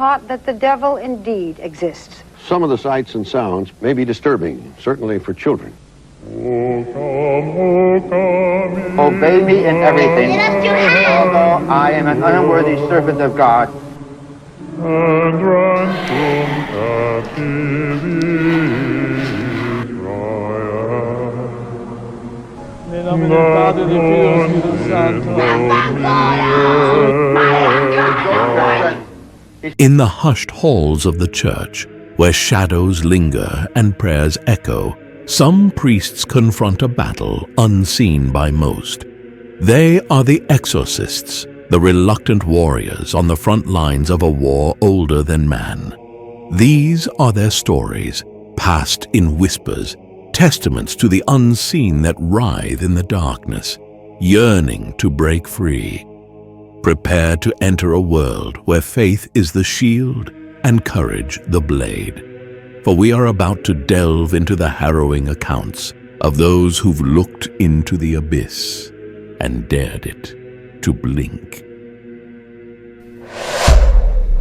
taught that the devil indeed exists. Some of the sights and sounds may be disturbing, certainly for children. Obey me in everything, although I am an unworthy servant of God. And ransom captive Israel. Nel nome del Padre, del Figlio e dello Spirito Santo. In the hushed halls of the church, where shadows linger and prayers echo, some priests confront a battle unseen by most. They are the exorcists, the reluctant warriors on the front lines of a war older than man. These are their stories, passed in whispers, testaments to the unseen that writhe in the darkness, yearning to break free. Prepare to enter a world where faith is the shield and courage the blade. For we are about to delve into the harrowing accounts of those who've looked into the abyss and dared it to blink.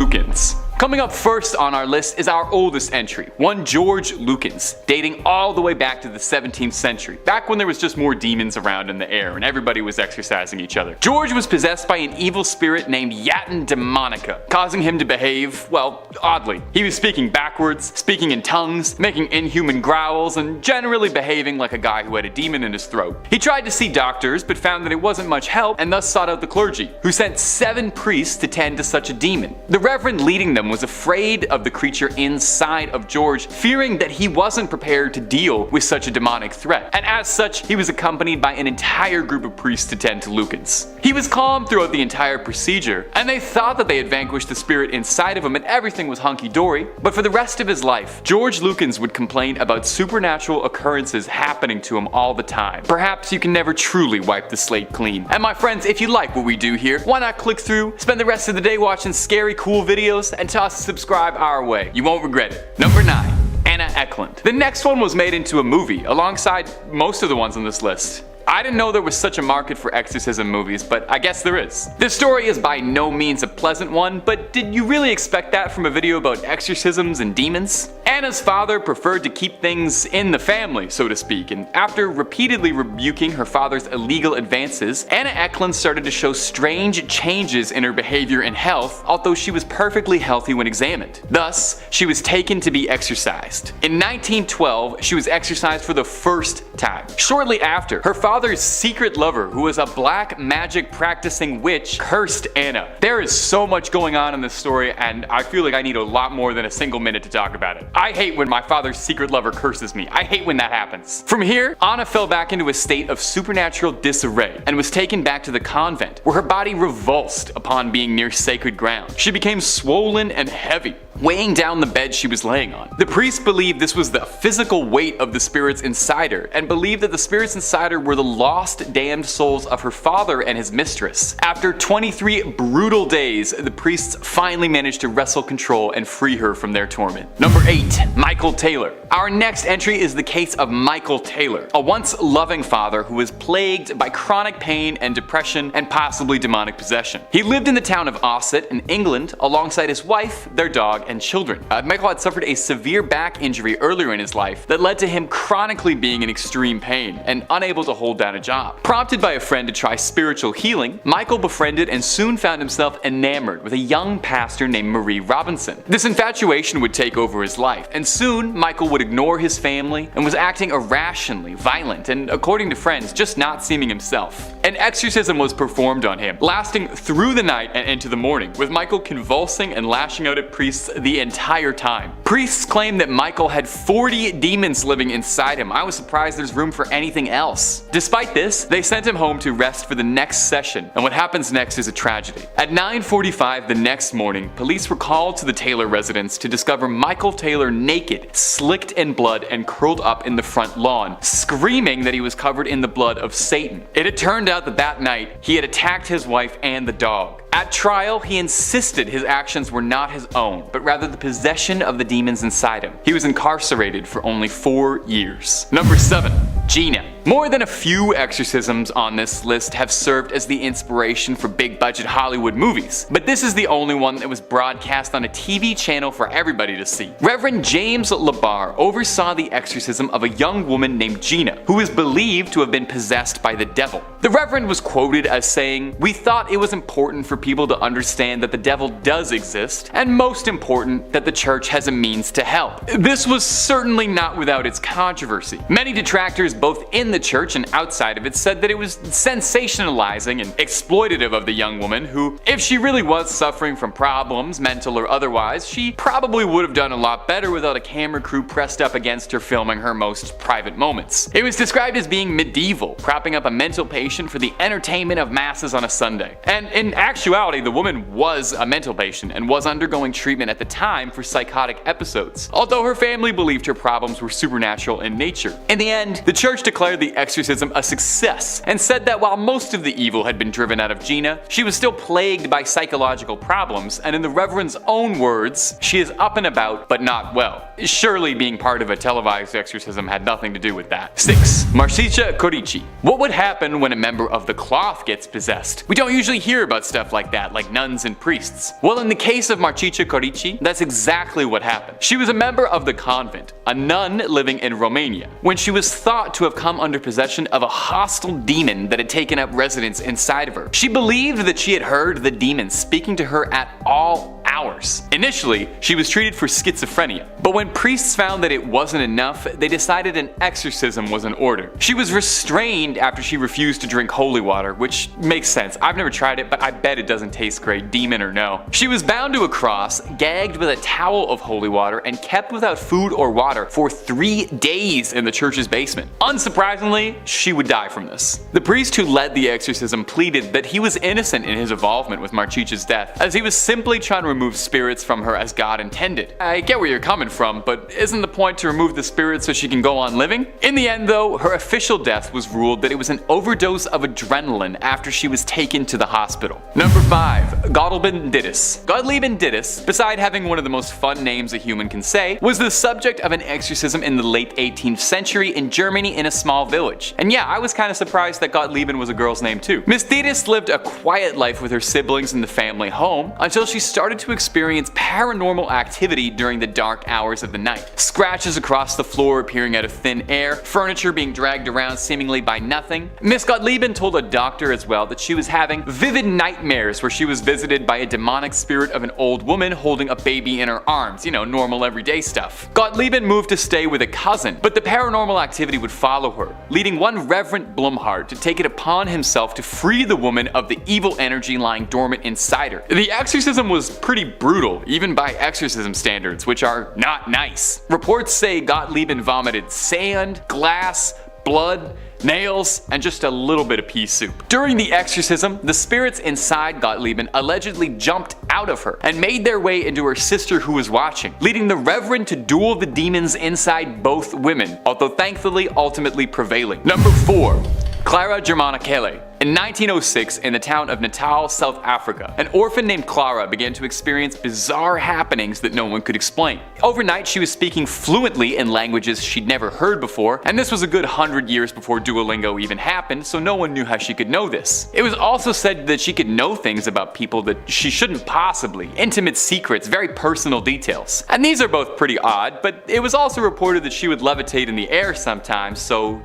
Lukens. Coming up first on our list is our oldest entry, one George Lukens, dating all the way back to the 17th century, back when there was just more demons around in the air and everybody was exorcising each other. George was possessed by an evil spirit named Yatin Demonica, causing him to behave, well, oddly. He was speaking backwards, speaking in tongues, making inhuman growls, and generally behaving like a guy who had a demon in his throat. He tried to see doctors, but found that it wasn't much help, and thus sought out the clergy, who sent 7 priests to tend to such a demon. The reverend leading them was afraid of the creature inside of George, fearing that he wasn't prepared to deal with such a demonic threat, and as such, he was accompanied by an entire group of priests to tend to Lukens. He was calm throughout the entire procedure, and they thought that they had vanquished the spirit inside of him and everything was hunky-dory, but for the rest of his life, George Lukens would complain about supernatural occurrences happening to him all the time. Perhaps you can never truly wipe the slate clean. And my friends, if you like what we do here, why not click through, spend the rest of the day watching scary, cool videos, and toss a subscribe our way. You won't regret it. Number 9. Anna Eklund. The next one was made into a movie, alongside most of the ones on this list. I didn't know there was such a market for exorcism movies, but I guess there is. This story is by no means a pleasant one, but did you really expect that from a video about exorcisms and demons? Anna's father preferred to keep things in the family, so to speak, and after repeatedly rebuking her father's illegal advances, Anna Eklund started to show strange changes in her behavior and health, although she was perfectly healthy when examined. Thus, she was taken to be exorcised. In 1912, she was exorcised for the first time. Shortly after, her father's secret lover, who was a black magic practicing witch, cursed Anna. There is so much going on in this story, and I feel like I need a lot more than a single minute to talk about it. I hate when my father's secret lover curses me. I hate when that happens. From here, Anna fell back into a state of supernatural disarray and was taken back to the convent, where her body revulsed upon being near sacred ground. She became swollen and heavy, weighing down the bed she was laying on. The priest believed this was the physical weight of the spirits inside her, and believed that the spirits inside her were the lost, damned souls of her father and his mistress. After 23 brutal days, the priests finally managed to wrestle control and free her from their torment. Number 8. Michael Taylor. Our next entry is the case of Michael Taylor, a once loving father who was plagued by chronic pain and depression and possibly demonic possession. He lived in the town of Ossett in England alongside his wife, their dog, and children. Michael had suffered a severe back injury earlier in his life that led to him chronically being in extreme pain and unable to hold down a job. Prompted by a friend to try spiritual healing, Michael befriended and soon found himself enamored with a young pastor named Marie Robinson. This infatuation would take over his life, and soon Michael would ignore his family and was acting irrationally, violent, and according to friends, just not seeming himself. An exorcism was performed on him, lasting through the night and into the morning, with Michael convulsing and lashing out at priests the entire time. Priests claim that Michael had 40 demons living inside him. I was surprised there's room for anything else. Despite this, they sent him home to rest for the next session, and what happens next is a tragedy. At 9:45 the next morning, police were called to the Taylor residence to discover Michael Taylor naked, slicked in blood, and curled up in the front lawn, screaming that he was covered in the blood of Satan. It had turned out that night, he had attacked his wife and the dog. At trial, he insisted his actions were not his own, but rather the possession of the demons inside him. He was incarcerated for only 4 years. Number 7. Gina. More than a few exorcisms on this list have served as the inspiration for big budget Hollywood movies, but this is the only one that was broadcast on a TV channel for everybody to see. Reverend James Labar oversaw the exorcism of a young woman named Gina, who is believed to have been possessed by the devil. The Reverend was quoted as saying, "We thought it was important for people to understand that the devil does exist, and most important, that the church has a means to help." This was certainly not without its controversy. Many detractors both in the church and outside of it said that it was sensationalizing and exploitative of the young woman who, if she really was suffering from problems, mental or otherwise, she probably would have done a lot better without a camera crew pressed up against her filming her most private moments. It was described as being medieval, propping up a mental patient for the entertainment of masses on a Sunday. And in actuality, the woman was a mental patient and was undergoing treatment at the time for psychotic episodes, although her family believed her problems were supernatural in nature. In the end, the church declared the exorcism a success and said that while most of the evil had been driven out of Gina, she was still plagued by psychological problems, and in the Reverend's own words, she is up and about but not well. Surely being part of a televised exorcism had nothing to do with that. 6. Marcicia Corici. What would happen when a member of the cloth gets possessed? We don't usually hear about stuff like that, like nuns and priests. Well, in the case of Marcicia Corici, that's exactly what happened. She was a member of the convent, a nun living in Romania, when she was thought to have come under possession of a hostile demon that had taken up residence inside of her. She believed that she had heard the demon speaking to her at all hours. Initially, she was treated for schizophrenia, but when priests found that it wasn't enough, they decided an exorcism was in order. She was restrained after she refused to drink holy water, which makes sense. I've never tried it, but I bet it doesn't taste great, demon or no. She was bound to a cross, gagged with a towel of holy water, and kept without food or water for 3 days in the church's basement. Unsurprisingly, she would die from this. The priest who led the exorcism pleaded that he was innocent in his involvement with Marcicia's death, as he was simply trying to remove spirits from her as God intended. I get where you're coming from, but isn't the point to remove the spirits so she can go on living? In the end though, her official death was ruled that it was an overdose of adrenaline after she was taken to the hospital. Number 5. Gottlieb Dittus. Gottlieb Dittus, beside having one of the most fun names a human can say, was the subject of an exorcism in the late 18th century in Germany in a small village. And yeah, I was kind of surprised that Gottlieben was a girl's name too. Miss Dittus lived a quiet life with her siblings in the family home until she started to experience paranormal activity during the dark hours of the night. Scratches across the floor appearing out of thin air, furniture being dragged around seemingly by nothing. Miss Gottlieben told a doctor as well that she was having vivid nightmares where she was visited by a demonic spirit of an old woman holding a baby in her arms, normal everyday stuff. Gottlieben moved to stay with a cousin, but the paranormal activity would follow her, leading one Reverend Blumhardt to take it upon himself to free the woman of the evil energy lying dormant inside her. The exorcism was pretty brutal, even by exorcism standards, which are not nice. Reports say Gottlieben vomited sand, glass, blood, nails, and just a little bit of pea soup. During the exorcism, the spirits inside Gottlieben allegedly jumped out of her and made their way into her sister who was watching, leading the Reverend to duel the demons inside both women, although thankfully ultimately prevailing. Number 4. Clara Germanicale. In 1906, in the town of Natal, South Africa, an orphan named Clara began to experience bizarre happenings that no one could explain. Overnight, she was speaking fluently in languages she'd never heard before, and this was a good 100 years before Duolingo even happened, so no one knew how she could know this. It was also said that she could know things about people that she shouldn't possibly, intimate secrets, very personal details. And these are both pretty odd, but it was also reported that she would levitate in the air sometimes, so,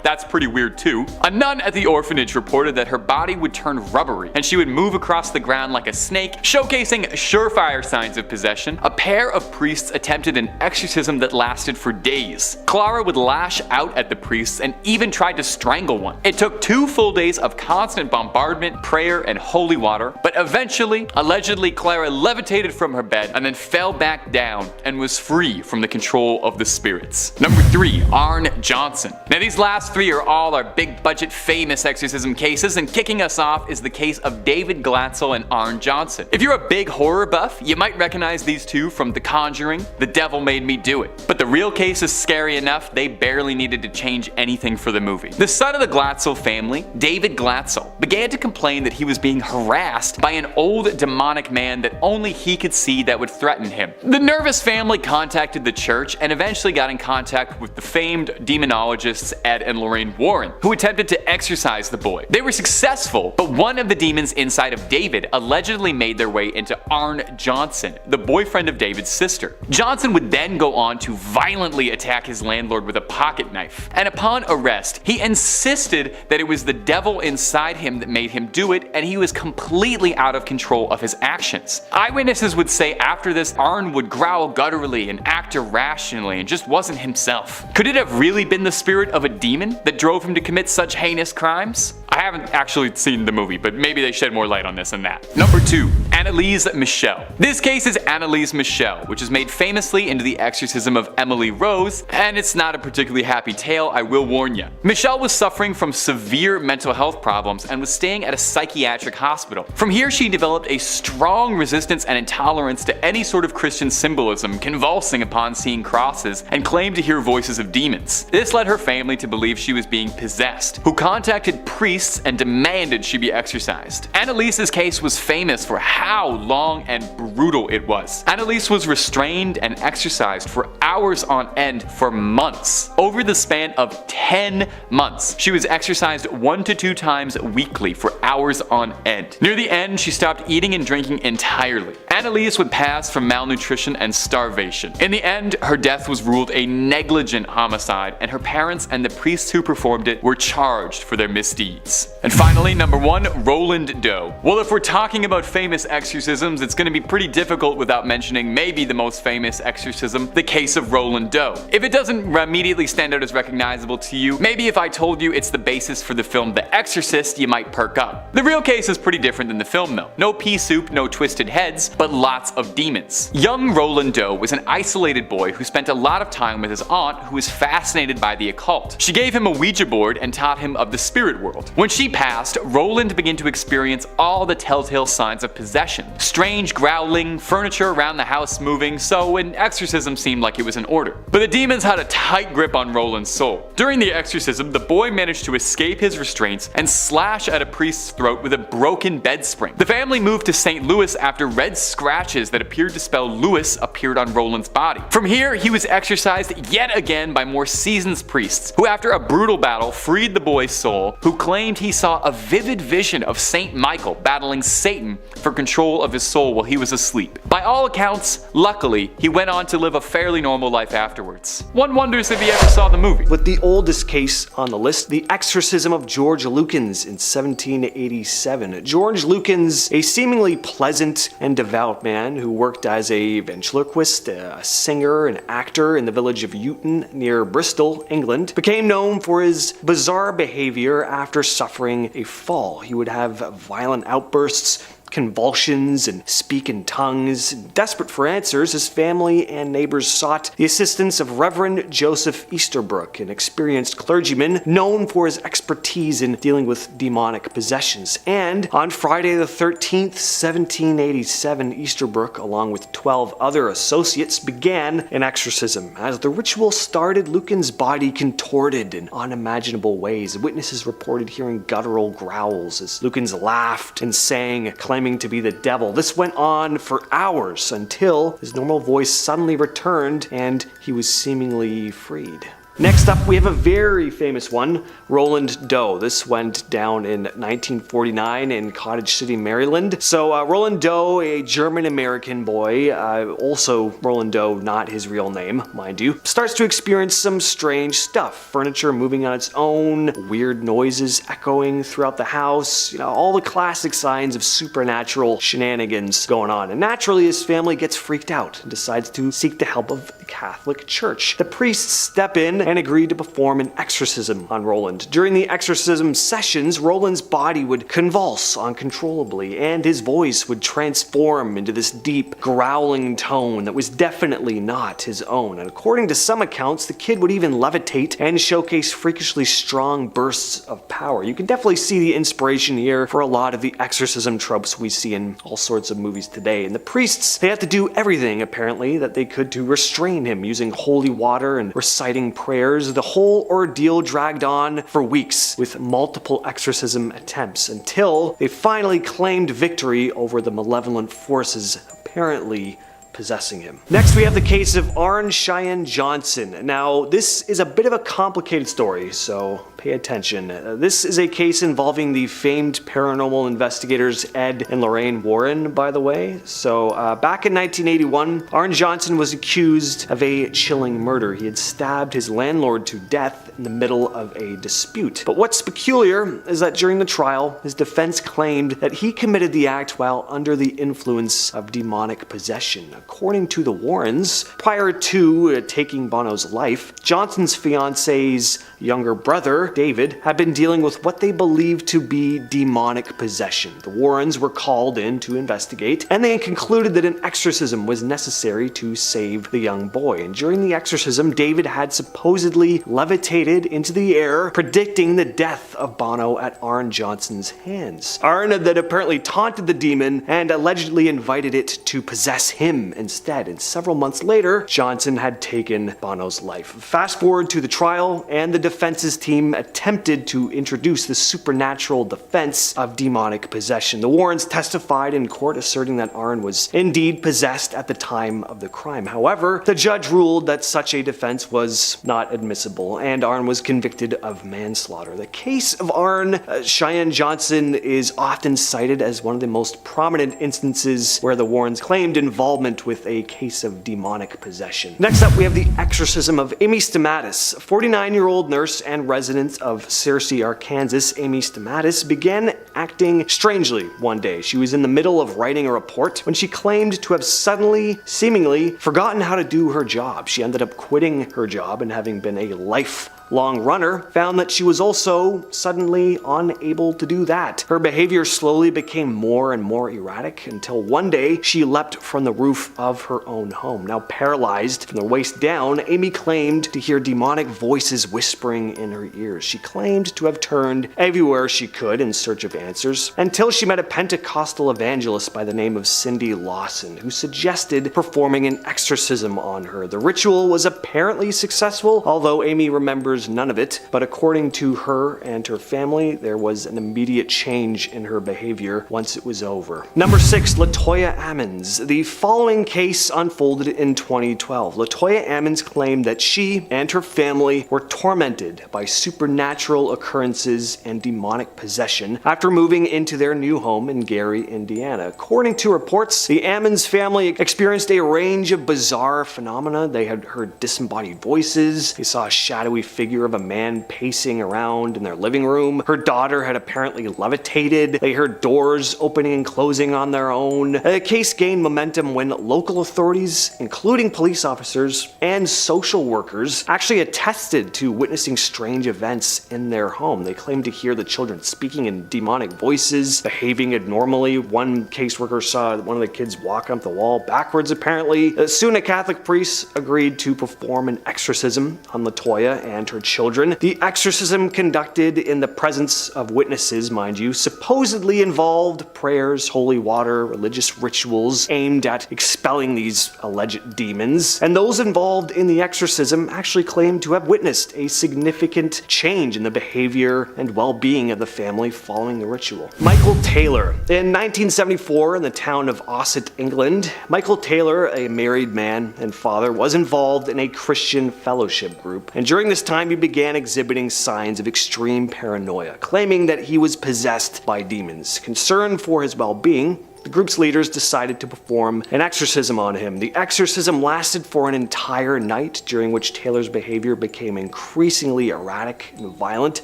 that's pretty weird too. A nun at the orphanage reported that her body would turn rubbery and she would move across the ground like a snake, showcasing surefire signs of possession. A pair of priests attempted an exorcism that lasted for days. Clara would lash out at the priests and even tried to strangle one. It took 2 full days of constant bombardment, prayer, and holy water, but eventually, allegedly, Clara levitated from her bed and then fell back down and was free from the control of the spirits. Number 3. Arne Johnson. Now these last 3 are all our big budget famous exorcism cases cases, and kicking us off is the case of David Glatzel and Arne Johnson. If you're a big horror buff, you might recognize these two from The Conjuring, The Devil Made Me Do It. But the real case is scary enough, they barely needed to change anything for the movie. The son of the Glatzel family, David Glatzel, began to complain that he was being harassed by an old demonic man that only he could see that would threaten him. The nervous family contacted the church and eventually got in contact with the famed demonologists Ed and Lorraine Warren, who attempted to exorcise the boy. They were successful, but one of the demons inside of David allegedly made their way into Arne Johnson, the boyfriend of David's sister. Johnson would then go on to violently attack his landlord with a pocket knife, and upon arrest, he insisted that it was the devil inside him that made him do it, and he was completely out of control of his actions. Eyewitnesses would say after this, Arne would growl gutturally and act irrationally and just wasn't himself. Could it have really been the spirit of a demon that drove him to commit such heinous crimes? I haven't actually seen the movie, but maybe they shed more light on this than that. Number 2. Anneliese Michel. This case is Anneliese Michel, which is made famously into the exorcism of Emily Rose, and it's not a particularly happy tale, I will warn you. Michel was suffering from severe mental health problems and was staying at a psychiatric hospital. From here, she developed a strong resistance and intolerance to any sort of Christian symbolism, convulsing upon seeing crosses, and claimed to hear voices of demons. This led her family to believe she was being possessed, who contacted priests and demanded she be exorcised. Anneliese's case was famous for how long and brutal it was. Anneliese was restrained and exorcised for hours on end for months. Over the span of 10 months, she was exorcised 1 to 2 times weekly for hours on end. Near the end, she stopped eating and drinking entirely. Anneliese would pass from malnutrition and starvation. In the end, her death was ruled a negligent homicide, and her parents and the priests who performed it were charged for their misdeeds. And finally, number 1, Roland Doe. Well, if we're talking about famous exorcisms, it's going to be pretty difficult without mentioning maybe the most famous exorcism, the case of Roland Doe. If it doesn't immediately stand out as recognizable to you, maybe if I told you it's the basis for the film The Exorcist, you might perk up. The real case is pretty different than the film though. No pea soup, no twisted heads, but lots of demons. Young Roland Doe was an isolated boy who spent a lot of time with his aunt, who was fascinated by the occult. She gave him a Ouija board and taught him of the spirit world. When she passed, Roland began to experience all the telltale signs of possession. Strange growling, furniture around the house moving, so an exorcism seemed like it was in order. But the demons had a tight grip on Roland's soul. During the exorcism, the boy managed to escape his restraints and slash at a priest's throat with a broken bed spring. The family moved to St. Louis after red scratches that appeared to spell Louis appeared on Roland's body. From here, he was exorcised yet again by more seasoned priests, who after a brutal battle freed the boy's soul, who claimed he saw a vivid vision of Saint Michael battling Satan for control of his soul while he was asleep. By all accounts, luckily, he went on to live a fairly normal life afterwards. One wonders if he ever saw the movie. With the oldest case on the list, the exorcism of George Lukens in 1787. George Lukens, a seemingly pleasant and devout man who worked as a ventriloquist, a singer, an actor in the village of Eton near Bristol, England, became known for his bizarre behavior after suffering a fall. He would have violent outbursts, convulsions, and speak in tongues. Desperate for answers, his family and neighbors sought the assistance of Reverend Joseph Easterbrook, an experienced clergyman known for his expertise in dealing with demonic possessions. And on Friday the 13th, 1787, Easterbrook, along with 12 other associates, began an exorcism. As the ritual started, Lukens' body contorted in unimaginable ways. Witnesses reported hearing guttural growls as Lukens laughed and sang, claiming to be the devil. This went on for hours until his normal voice suddenly returned and he was seemingly freed. Next up, we have a very famous one, Roland Doe. This went down in 1949 in Cottage City, Maryland. So Roland Doe, a German-American boy, also Roland Doe, not his real name, mind you, starts to experience some strange stuff. Furniture moving on its own, weird noises echoing throughout the house, all the classic signs of supernatural shenanigans going on. And naturally, his family gets freaked out and decides to seek the help of the Catholic Church. The priests step in and agreed to perform an exorcism on Roland. During the exorcism sessions, Roland's body would convulse uncontrollably, and his voice would transform into this deep, growling tone that was definitely not his own. And according to some accounts, the kid would even levitate and showcase freakishly strong bursts of power. You can definitely see the inspiration here for a lot of the exorcism tropes we see in all sorts of movies today. And the priests, they had to do everything, apparently, that they could to restrain him, using holy water and reciting prayers. The whole ordeal dragged on for weeks, with multiple exorcism attempts, until they finally claimed victory over the malevolent forces apparently possessing him. Next, we have the case of Arne Cheyenne Johnson. Now, this is a bit of a complicated story, so pay attention. This is a case involving the famed paranormal investigators Ed and Lorraine Warren, by the way. So, back in 1981, Arne Johnson was accused of a chilling murder. He had stabbed his landlord to death in the middle of a dispute. But what's peculiar is that during the trial, his defense claimed that he committed the act while under the influence of demonic possession. According to the Warrens, prior to taking Bono's life, Johnson's fiance's younger brother, David, had been dealing with what they believed to be demonic possession. The Warrens were called in to investigate, and they concluded that an exorcism was necessary to save the young boy. And during the exorcism, David had supposedly levitated into the air, predicting the death of Bono at Arne Johnson's hands. Arne had then apparently taunted the demon and allegedly invited it to possess him instead. And several months later, Johnson had taken Bono's life. Fast forward to the trial, and the defense's team attempted to introduce the supernatural defense of demonic possession. The Warrens testified in court, asserting that Arne was indeed possessed at the time of the crime. However, the judge ruled that such a defense was not admissible, and Arne was convicted of manslaughter. The case of Arne Cheyenne Johnson is often cited as one of the most prominent instances where the Warrens claimed involvement with a case of demonic possession. Next up, we have the exorcism of Amy Stamatis. A 49-year-old nurse and resident of Searcy, Arkansas, Amy Stamatis began acting strangely one day. She was in the middle of writing a report when she claimed to have suddenly, seemingly, forgotten how to do her job. She ended up quitting her job, and having been a lifelong runner, found that she was also suddenly unable to do that. Her behavior slowly became more and more erratic until one day she leapt from the roof of her own home. Now paralyzed from the waist down, Amy claimed to hear demonic voices whispering in her ears. She claimed to have turned everywhere she could in search of answers, until she met a Pentecostal evangelist by the name of Cindy Lawson, who suggested performing an exorcism on her. The ritual was apparently successful, although Amy remembers none of it, but according to her and her family, there was an immediate change in her behavior once it was over. Number 6, Latoya Ammons. The following case unfolded in 2012. Latoya Ammons claimed that she and her family were tormented by supernatural occurrences and demonic possession after moving into their new home in Gary, Indiana. According to reports, the Ammons family experienced a range of bizarre phenomena. They had heard disembodied voices. They saw a shadowy figure of a man pacing around in their living room. Her daughter had apparently levitated. They heard doors opening and closing on their own. The case gained momentum when local authorities, including police officers and social workers, actually attested to witnessing strange events in their home. They claimed to hear the children speaking in demonic voices, behaving abnormally. One caseworker saw one of the kids walk up the wall backwards, apparently. Soon a Catholic priest agreed to perform an exorcism on Latoya and her children. The exorcism, conducted in the presence of witnesses, mind you, supposedly involved prayers, holy water, religious rituals aimed at expelling these alleged demons. And those involved in the exorcism actually claimed to have witnessed a significant change in the behavior and well-being of the family following the ritual. Michael Taylor. In 1974, in the town of Ossett, England, Michael Taylor, a married man and father, was involved in a Christian fellowship group. And during this time, he began exhibiting signs of extreme paranoia, claiming that he was possessed by demons. Concerned for his well-being, The group's leaders decided to perform an exorcism on him. The exorcism lasted for an entire night, during which Taylor's behavior became increasingly erratic and violent.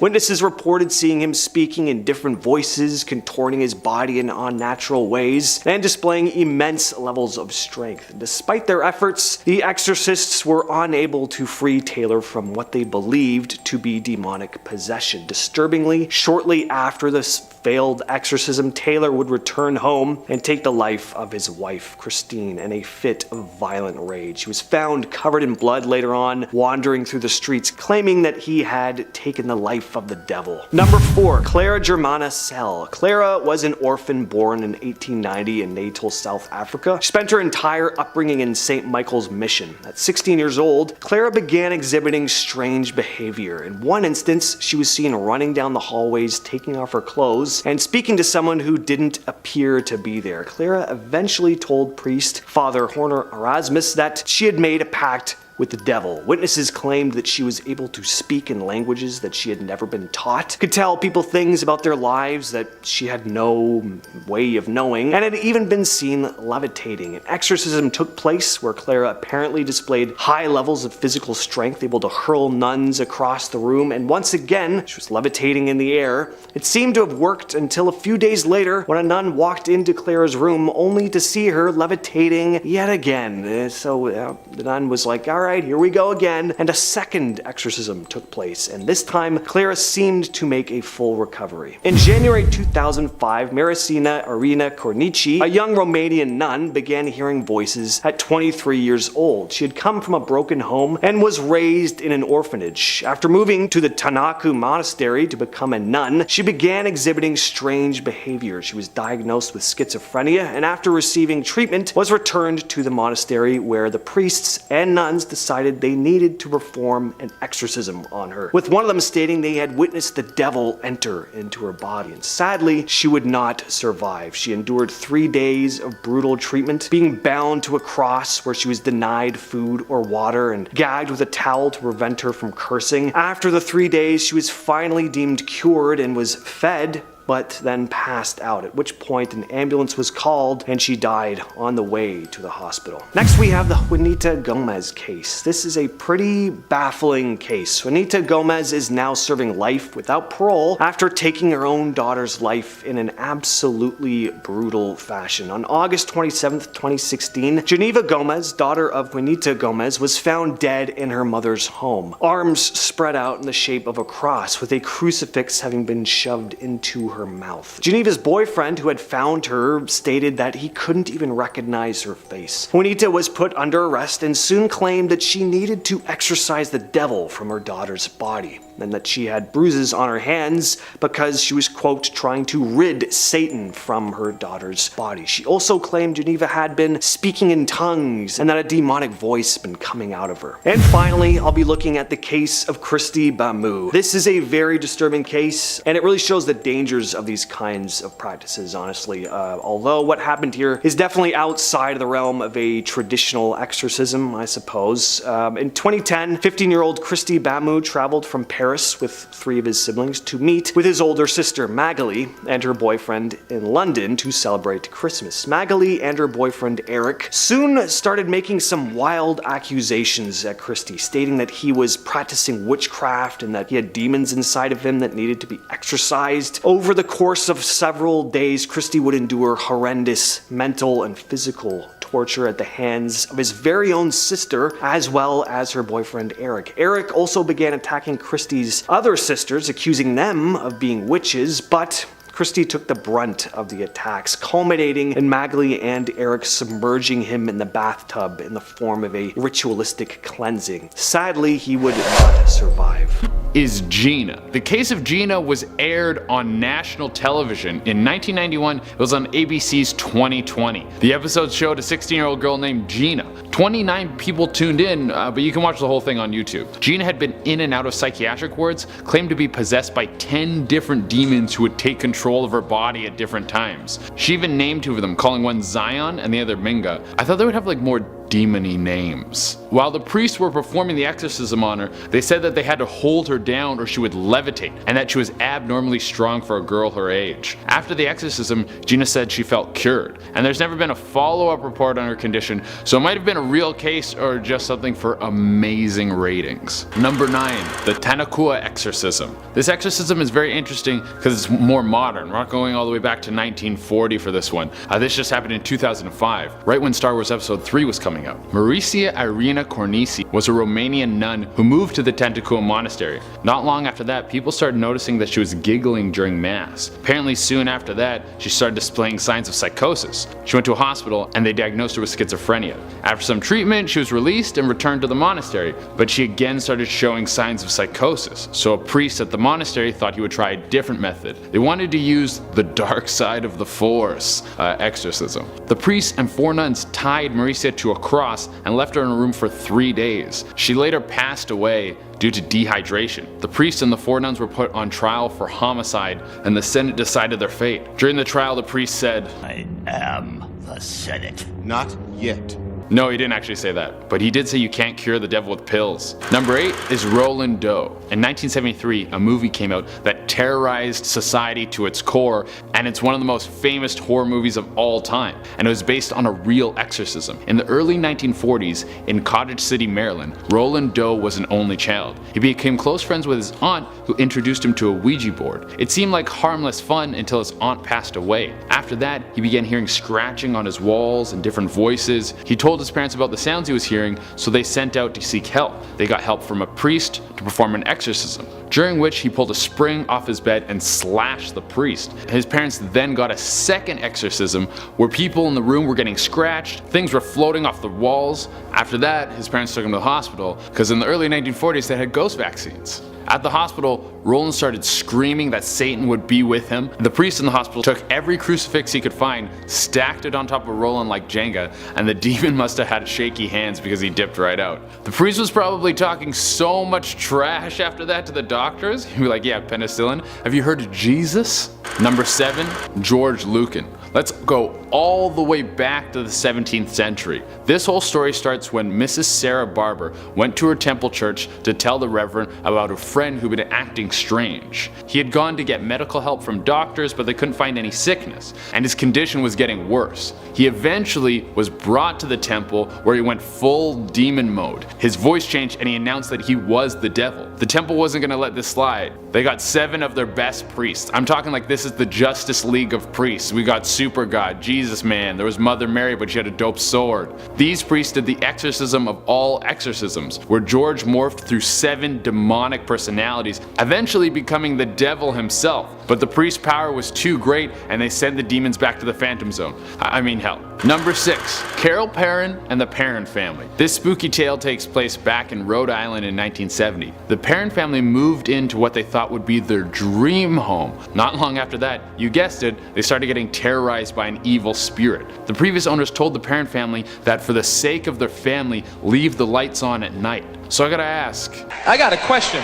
Witnesses reported seeing him speaking in different voices, contorting his body in unnatural ways, and displaying immense levels of strength. Despite their efforts, the exorcists were unable to free Taylor from what they believed to be demonic possession. Disturbingly, shortly after this failed exorcism, Taylor would return home and take the life of his wife, Christine, in a fit of violent rage. He was found covered in blood later on, wandering through the streets, claiming that he had taken the life of the devil. Number 4. Clara Germana Sell. Clara was an orphan born in 1890 in Natal, South Africa. She spent her entire upbringing in St. Michael's Mission. At 16 years old, Clara began exhibiting strange behavior. In one instance, she was seen running down the hallways, taking off her clothes, and speaking to someone who didn't appear to be there. Clara eventually told priest Father Horner Erasmus that she had made a pact with the devil. Witnesses claimed that she was able to speak in languages that she had never been taught, could tell people things about their lives that she had no way of knowing, and had even been seen levitating. An exorcism took place where Clara apparently displayed high levels of physical strength, able to hurl nuns across the room, and once again, she was levitating in the air. It seemed to have worked until a few days later when a nun walked into Clara's room only to see her levitating yet again. So the nun was like, "All right, here we go again," and a second exorcism took place, and this time Clara seemed to make a full recovery. In January 2005, Maricina Irina Cornici, a young Romanian nun, began hearing voices at 23 years old. She had come from a broken home and was raised in an orphanage. After moving to the Tanaku Monastery to become a nun, she began exhibiting strange behavior. She was diagnosed with schizophrenia, and after receiving treatment, was returned to the monastery, where the priests and nuns decided they needed to perform an exorcism on her, with one of them stating they had witnessed the devil enter into her body. And sadly, she would not survive. She endured 3 days of brutal treatment, being bound to a cross where she was denied food or water and gagged with a towel to prevent her from cursing. After the 3 days, she was finally deemed cured and was fed, but then passed out, at which point an ambulance was called and she died on the way to the hospital. Next, we have the Juanita Gomez case. This is a pretty baffling case. Juanita Gomez is now serving life without parole after taking her own daughter's life in an absolutely brutal fashion. On August 27th, 2016, Geneva Gomez, daughter of Juanita Gomez, was found dead in her mother's home, arms spread out in the shape of a cross, with a crucifix having been shoved into her mouth. Geneva's boyfriend, who had found her, stated that he couldn't even recognize her face. Juanita was put under arrest and soon claimed that she needed to exorcise the devil from her daughter's body, and that she had bruises on her hands because she was, quote, trying to rid Satan from her daughter's body. She also claimed Geneva had been speaking in tongues and that a demonic voice had been coming out of her. And finally, I'll be looking at the case of Christy Bamu. This is a very disturbing case, and it really shows the dangers of these kinds of practices, honestly. Although what happened here is definitely outside of the realm of a traditional exorcism, I suppose. In 2010, 15-year-old Christy Bamu traveled from Paris with 3 of his siblings to meet with his older sister Magali and her boyfriend in London to celebrate Christmas. Magali and her boyfriend Eric soon started making some wild accusations at Christy, stating that he was practicing witchcraft and that he had demons inside of him that needed to be exorcised. Over the course of several days, Christy would endure horrendous mental and physical torture at the hands of his very own sister, as well as her boyfriend Eric. Eric also began attacking Christy's other sisters, accusing them of being witches, but Christy took the brunt of the attacks, culminating in Magali and Eric submerging him in the bathtub in the form of a ritualistic cleansing. Sadly, he would not survive. Is Gina. The case of Gina was aired on national television in 1991. It was on ABC's 2020. The episode showed a 16-year-old girl named Gina. 29 people tuned in, but you can watch the whole thing on YouTube. Gina had been in and out of psychiatric wards, claimed to be possessed by 10 different demons who would take control of her body at different times. She even named 2 of them, calling one Zion and the other Minga. I thought they would have like more demony names. While the priests were performing the exorcism on her, they said that they had to hold her down or she would levitate, and that she was abnormally strong for a girl her age. After the exorcism, Gina said she felt cured, and there's never been a follow-up report on her condition, so it might have been a real case or just something for amazing ratings. Number 9. The Tanakua Exorcism. This exorcism is very interesting because it's more modern. We're not going all the way back to 1940 for this one. This just happened in 2005, right when Star Wars Episode 3 was coming out. Maricia Irina Cornisi was a Romanian nun who moved to the Tanakua monastery. Not long after that, people started noticing that she was giggling during mass. Apparently soon after that, she started displaying signs of psychosis. She went to a hospital and they diagnosed her with schizophrenia. After some treatment, she was released and returned to the monastery, but she again started showing signs of psychosis, so a priest at the monastery thought he would try a different method. They wanted to use the dark side of the force exorcism. The priests and 4 nuns tied Maricia to a cross and left her in a room for 3 days. She later passed away due to dehydration. The priests and the 4 nuns were put on trial for homicide, and the Senate decided their fate. During the trial, the priest said, "I am the Senate." Not yet. No, he didn't actually say that, but he did say you can't cure the devil with pills. Number 8 is Roland Doe. In 1973, a movie came out that terrorized society to its core, and it's one of the most famous horror movies of all time, and it was based on a real exorcism. In the early 1940s, in Cottage City, Maryland, Roland Doe was an only child. He became close friends with his aunt, who introduced him to a Ouija board. It seemed like harmless fun until his aunt passed away. After that, he began hearing scratching on his walls and different voices. He told his parents about the sounds he was hearing, so they sent out to seek help. They got help from a priest to perform an exorcism, during which he pulled a spring off his bed and slashed the priest. His parents then got a second exorcism where people in the room were getting scratched, things were floating off the walls. After that, his parents took him to the hospital because in the early 1940s they had ghost vaccines. At the hospital, Roland started screaming that Satan would be with him. The priest in the hospital took every crucifix he could find, stacked it on top of Roland like Jenga, and the demon must have had shaky hands because he dipped right out. The priest was probably talking so much trash after that to the doctors. He'd be like, yeah, penicillin. Have you heard of Jesus? Number 7, George Lucan. Let's go all the way back to the 17th century. This whole story starts when Mrs. Sarah Barber went to her temple church to tell the reverend about a friend who'd been acting strange. He had gone to get medical help from doctors, but they couldn't find any sickness, and his condition was getting worse. He eventually was brought to the temple where he went full demon mode. His voice changed and he announced that he was the devil. The temple wasn't going to let this slide. They got 7 of their best priests. I'm talking like this is the Justice League of priests. We got Super God, Jesus Man, there was Mother Mary, but she had a dope sword. These priests did the exorcism of all exorcisms, where George morphed through 7 demonic personalities, eventually becoming the devil himself. But the priest's power was too great and they sent the demons back to the Phantom Zone. I mean hell. Number 6, Carol Perrin and the Perrin family. This spooky tale takes place back in Rhode Island in 1970. The Perrin family moved into what they thought would be their dream home. Not long after that, you guessed it, they started getting terrorized by an evil spirit. The previous owners told the Perrin family that for the sake of their family, leave the lights on at night. So I gotta ask. I got a question.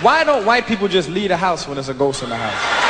Why don't white people just leave the house when there's a ghost in the house?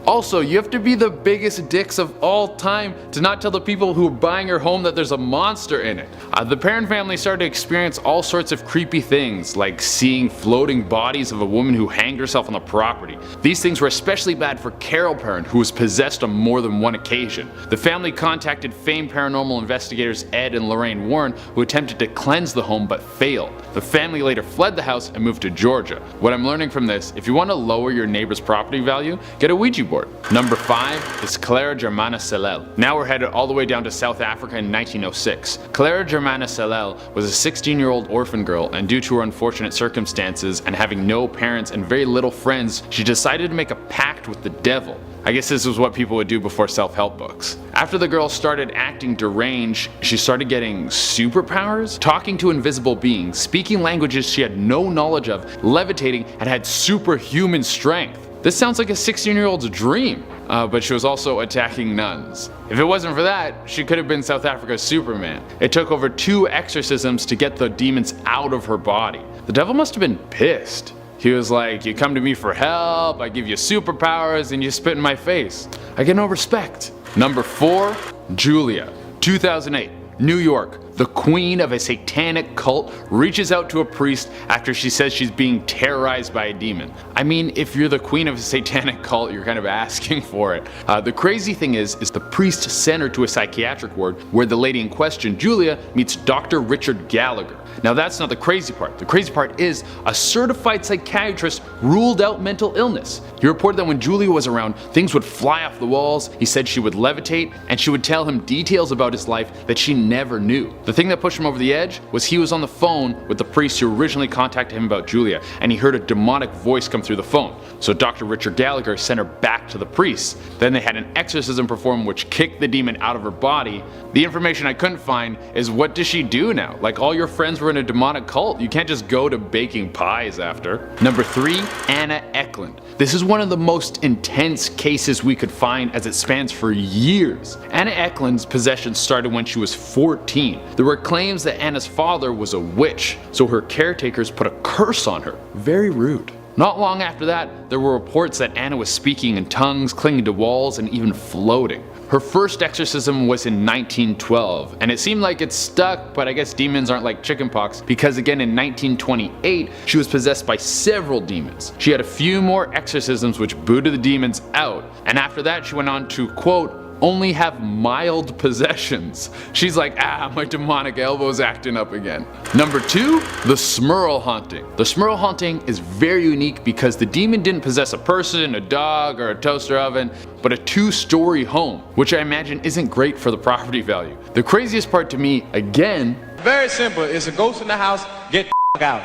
Also, you have to be the biggest dicks of all time to not tell the people who are buying your home that there's a monster in it. The Perrin family started to experience all sorts of creepy things, like seeing floating bodies of a woman who hanged herself on the property. These things were especially bad for Carol Perrin, who was possessed on more than one occasion. The family contacted famed paranormal investigators Ed and Lorraine Warren, who attempted to cleanse the home but failed. The family later fled the house and moved to Georgia. What I'm learning from this, if you want to lower your neighbor's property value, get a Ouija board. Number 5 is Clara Germana Celel. Now we're headed all the way down to South Africa in 1906. Clara Germana Celel was a 16-year-old orphan girl, and due to her unfortunate circumstances and having no parents and very little friends, she decided to make a pact with the devil. I guess this was what people would do before self-help books. After the girl started acting deranged, she started getting superpowers, talking to invisible beings, speaking languages she had no knowledge of, levitating, and had superhuman strength. This sounds like a 16-year-old's dream, but she was also attacking nuns. If it wasn't for that, she could have been South Africa's Superman. It took over 2 exorcisms to get the demons out of her body. The devil must have been pissed. He was like, you come to me for help, I give you superpowers, and you spit in my face. I get no respect. Number 4, Julia. 2008. New York, the queen of a satanic cult reaches out to a priest after she says she's being terrorized by a demon. I mean, if you're the queen of a satanic cult, you're kind of asking for it. The crazy thing is the priest sent her to a psychiatric ward where the lady in question, Julia, meets Dr. Richard Gallagher. Now that's not the crazy part. The crazy part is a certified psychiatrist ruled out mental illness. He reported that when Julia was around, things would fly off the walls, he said she would levitate, and she would tell him details about his life that she never knew. The thing that pushed him over the edge was he was on the phone with the priest who originally contacted him about Julia, and he heard a demonic voice come through the phone. So Dr. Richard Gallagher sent her back to the priest. Then they had an exorcism performed which kicked the demon out of her body. The information I couldn't find is what does she do now? Like, all your friends were in a demonic cult. You can't just go to baking pies after. Number 3, Anna Eklund. This is one of the most intense cases we could find as it spans for years. Anna Eklund's possession started when she was 14. There were claims that Anna's father was a witch, so her caretakers put a curse on her. Very rude. Not long after that, there were reports that Anna was speaking in tongues, clinging to walls, and even floating. Her first exorcism was in 1912, and it seemed like it stuck, but I guess demons aren't like chickenpox, because again in 1928, she was possessed by several demons. She had a few more exorcisms which booted the demons out, and after that she went on to, quote, only have mild possessions. She's like, my demonic elbow's acting up again. Number 2, the Smurl haunting. The Smurl haunting is very unique because the demon didn't possess a person, a dog, or a toaster oven, but a 2-story home, which I imagine isn't great for the property value. The craziest part to me, again, very simple. It's a ghost in the house. Get the out.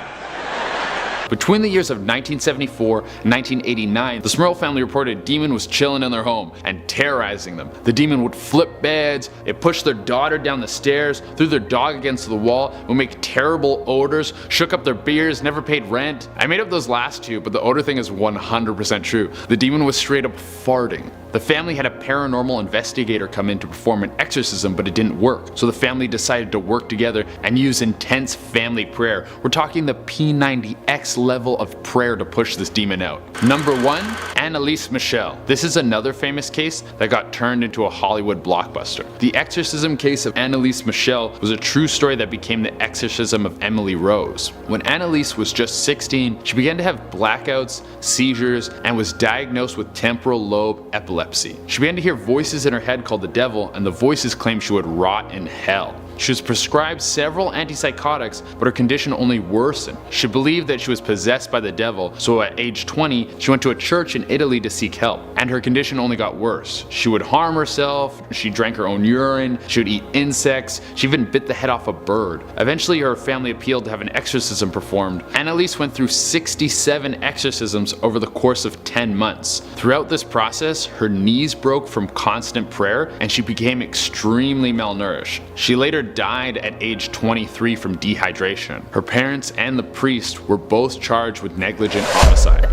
between the years of 1974 and 1989, the Smurl family reported a demon was chilling in their home and terrorizing them. The demon would flip beds, it pushed their daughter down the stairs, threw their dog against the wall, would make terrible odors, shook up their beers, never paid rent. I made up those last two, but the odor thing is 100% true. The demon was straight up farting. The family had a paranormal investigator come in to perform an exorcism, but it didn't work. So the family decided to work together and use intense family prayer. We're talking the P90X level of prayer to push this demon out. Number 1, Annalise Michel. This is another famous case that got turned into a Hollywood blockbuster. The exorcism case of Annalise Michel was a true story that became the exorcism of Emily Rose. When Annalise was just 16, she began to have blackouts, seizures, and was diagnosed with temporal lobe epilepsy. She began to hear voices in her head called the devil, and the voices claimed she would rot in hell. She was prescribed several antipsychotics, but her condition only worsened. She believed that she was possessed by the devil, so at age 20, she went to a church in Italy to seek help, and her condition only got worse. She would harm herself, she drank her own urine, she would eat insects, she even bit the head off a bird. Eventually, her family appealed to have an exorcism performed. Annalise went through 67 exorcisms over the course of 10 months. Throughout this process, her knees broke from constant prayer, and she became extremely malnourished. She later died at age 23 from dehydration. Her parents and the priest were both charged with negligent homicide.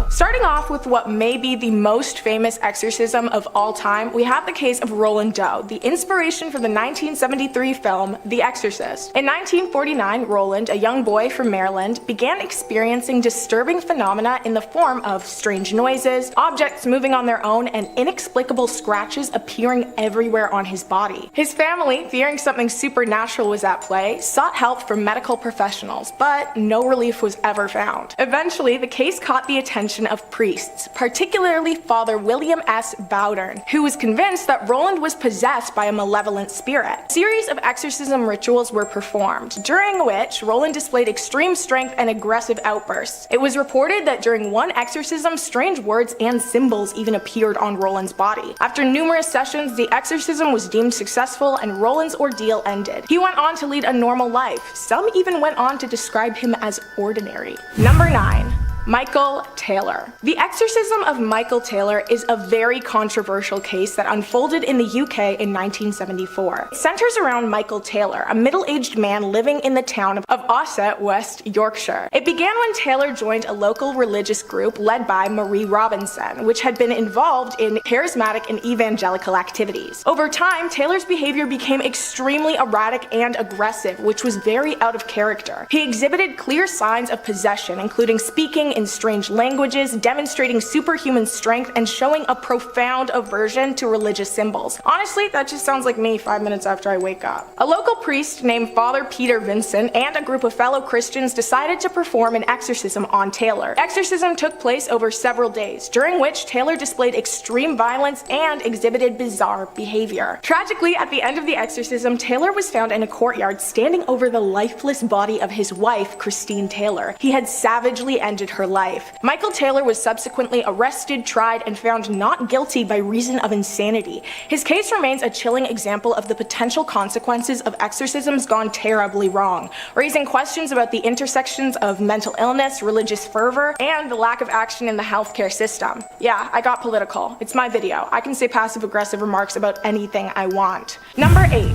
Starting off with what may be the most famous exorcism of all time, we have the case of Roland Doe, the inspiration for the 1973 film The Exorcist. In 1949, Roland, a young boy from Maryland, began experiencing disturbing phenomena in the form of strange noises, objects moving on their own, and inexplicable scratches appearing everywhere on his body. His family, fearing something supernatural was at play, sought help from medical professionals, but no relief was ever found. Eventually, the case caught the attention of priests, particularly Father William S. Bowdern, who was convinced that Roland was possessed by a malevolent spirit. A series of exorcism rituals were performed, during which Roland displayed extreme strength and aggressive outbursts. It was reported that during one exorcism, strange words and symbols even appeared on Roland's body. After numerous sessions, the exorcism was deemed successful and Roland's ordeal ended. He went on to lead a normal life. Some even went on to describe him as ordinary. Number 9. Michael Taylor. The exorcism of Michael Taylor is a very controversial case that unfolded in the UK in 1974. It centers around Michael Taylor, a middle-aged man living in the town of Ossett, West Yorkshire. It began when Taylor joined a local religious group led by Marie Robinson, which had been involved in charismatic and evangelical activities. Over time, Taylor's behavior became extremely erratic and aggressive, which was very out of character. He exhibited clear signs of possession, including speaking in strange languages, demonstrating superhuman strength, and showing a profound aversion to religious symbols. Honestly, that just sounds like me 5 minutes after I wake up. A local priest named Father Peter Vincent and a group of fellow Christians decided to perform an exorcism on Taylor. Exorcism took place over several days, during which Taylor displayed extreme violence and exhibited bizarre behavior. Tragically, at the end of the exorcism, Taylor was found in a courtyard standing over the lifeless body of his wife, Christine Taylor. He had savagely ended her life. Michael Taylor was subsequently arrested, tried, and found not guilty by reason of insanity. His case remains a chilling example of the potential consequences of exorcisms gone terribly wrong, raising questions about the intersections of mental illness, religious fervor, and the lack of action in the healthcare system. Yeah, I got political. It's my video. I can say passive-aggressive remarks about anything I want. Number 8.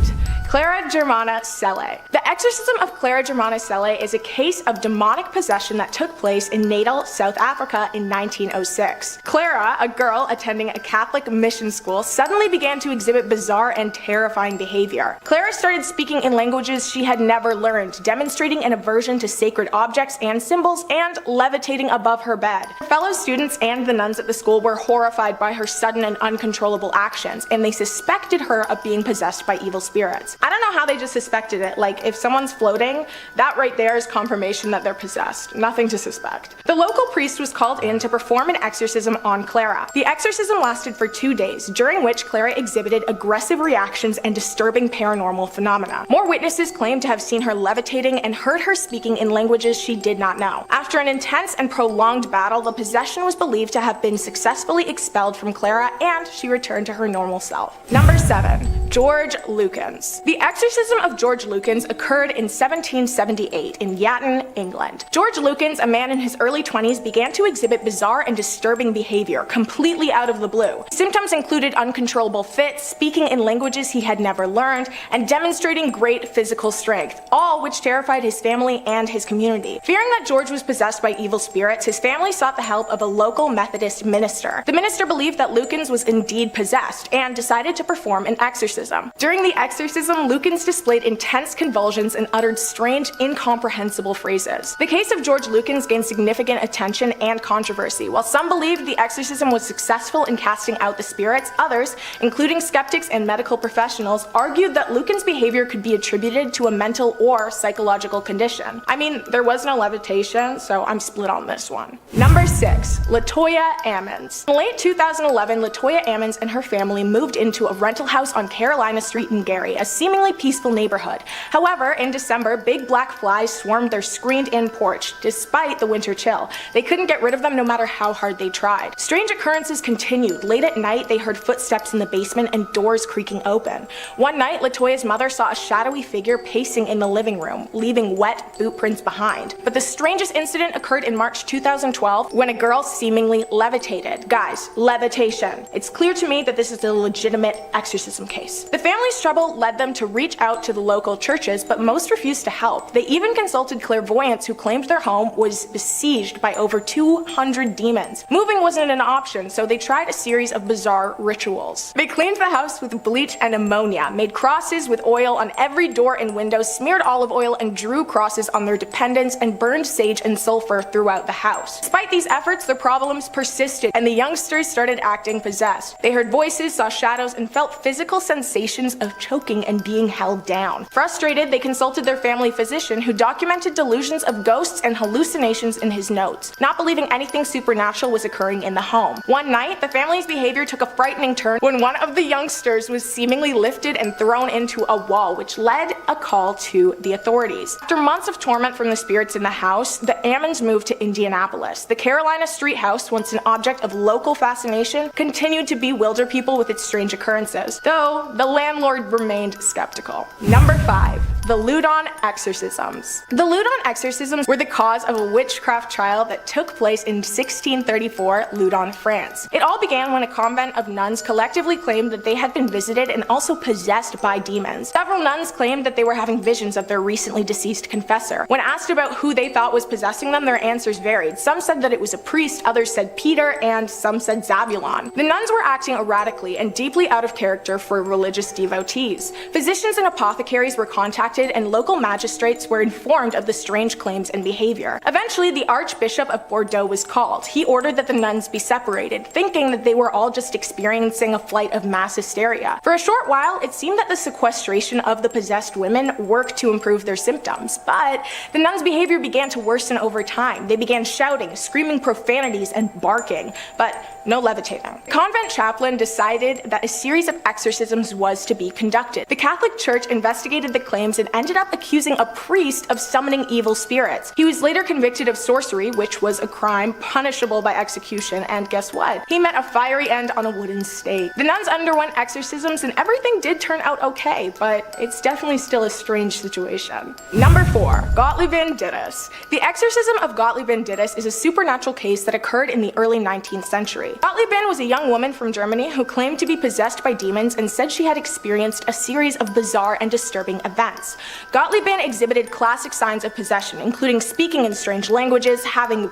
Clara Germana Selle. The exorcism of Clara Germana Selle is a case of demonic possession that took place in Natal, South Africa in 1906. Clara, a girl attending a Catholic mission school, suddenly began to exhibit bizarre and terrifying behavior. Clara started speaking in languages she had never learned, demonstrating an aversion to sacred objects and symbols, and levitating above her bed. Her fellow students and the nuns at the school were horrified by her sudden and uncontrollable actions, and they suspected her of being possessed by evil spirits. I don't know how they just suspected it. Like, if someone's floating, that right there is confirmation that they're possessed. Nothing to suspect. The local priest was called in to perform an exorcism on Clara. The exorcism lasted for 2 days, during which Clara exhibited aggressive reactions and disturbing paranormal phenomena. More witnesses claimed to have seen her levitating and heard her speaking in languages she did not know. After an intense and prolonged battle, the possession was believed to have been successfully expelled from Clara, and she returned to her normal self. Number 7. George Lukens. The exorcism of George Lukens occurred in 1778 in Yatton, England. George Lukens, a man in his early 20s, began to exhibit bizarre and disturbing behavior completely out of the blue. Symptoms included uncontrollable fits, speaking in languages he had never learned, and demonstrating great physical strength, all which terrified his family and his community. Fearing that George was possessed by evil spirits, his family sought the help of a local Methodist minister. The minister believed that Lukens was indeed possessed and decided to perform an exorcism. During the exorcism, Lukens displayed intense convulsions and uttered strange, incomprehensible phrases. The case of George Lukens gained significant attention and controversy. While some believed the exorcism was successful in casting out the spirits, others, including skeptics and medical professionals, argued that Lukens' behavior could be attributed to a mental or psychological condition. I mean, there was no levitation, so I'm split on this one. Number 6. Latoya Ammons. In late 2011, Latoya Ammons and her family moved into a rental house on Carolina Street in Gary, a seemingly peaceful neighborhood. However, in December, big black flies swarmed their screened-in porch, despite the winter chill. They couldn't get rid of them no matter how hard they tried. Strange occurrences continued. Late at night, they heard footsteps in the basement and doors creaking open. One night, Latoya's mother saw a shadowy figure pacing in the living room, leaving wet boot prints behind. But the strangest incident occurred in March 2012 when a girl seemingly levitated. Guys, levitation. It's clear to me that this is a legitimate exorcism case. The family's trouble led them to reach out to the local churches, but most refused to help. They even consulted clairvoyants who claimed their home was besieged by over 200 demons. Moving wasn't an option, so they tried a series of bizarre rituals. They cleaned the house with bleach and ammonia, made crosses with oil on every door and window, smeared olive oil and drew crosses on their dependents, and burned sage and sulfur throughout the house. Despite these efforts, their problems persisted, and the youngsters started acting possessed. They heard voices, saw shadows, and felt physical sensations of choking and being held down. Frustrated, they consulted their family physician, who documented delusions of ghosts and hallucinations in his notes, not believing anything supernatural was occurring in the home. One night, the family's behavior took a frightening turn when one of the youngsters was seemingly lifted and thrown into a wall, which led a call to the authorities. After months of torment from the spirits in the house, the Ammons moved to Indianapolis. The Carolina Street house, once an object of local fascination, continued to bewilder people with its strange occurrences, though the landlord remained skeptical. Number 5. The Loudon Exorcisms. The Loudon Exorcisms were the cause of a witchcraft trial that took place in 1634, Loudon, France. It all began when a convent of nuns collectively claimed that they had been visited and also possessed by demons. Several nuns claimed that they were having visions of their recently deceased confessor. When asked about who they thought was possessing them, their answers varied. Some said that it was a priest, others said Peter, and some said Zabulon. The nuns were acting erratically and deeply out of character for religious devotees. Physicians and apothecaries were contacted contacted and local magistrates were informed of the strange claims and behavior. Eventually, the Archbishop of Bordeaux was called. He ordered that the nuns be separated, thinking that they were all just experiencing a flight of mass hysteria. For a short while, it seemed that the sequestration of the possessed women worked to improve their symptoms, but the nuns' behavior began to worsen over time. They began shouting, screaming profanities, and barking, but no levitating. The convent chaplain decided that a series of exorcisms was to be conducted. The Catholic Church investigated the claims and ended up accusing a priest of summoning evil spirits. He was later convicted of sorcery, which was a crime punishable by execution, and guess what? He met a fiery end on a wooden stake. The nuns underwent exorcisms and everything did turn out okay, but it's definitely still a strange situation. Number 4. Gottliebin Dittus. The exorcism of Gottliebin Dittus is a supernatural case that occurred in the early 19th century. Gottliebin was a young woman from Germany who claimed to be possessed by demons and said she had experienced a series of bizarre and disturbing events. Gottliebin exhibited classic signs of possession, including speaking in strange languages, having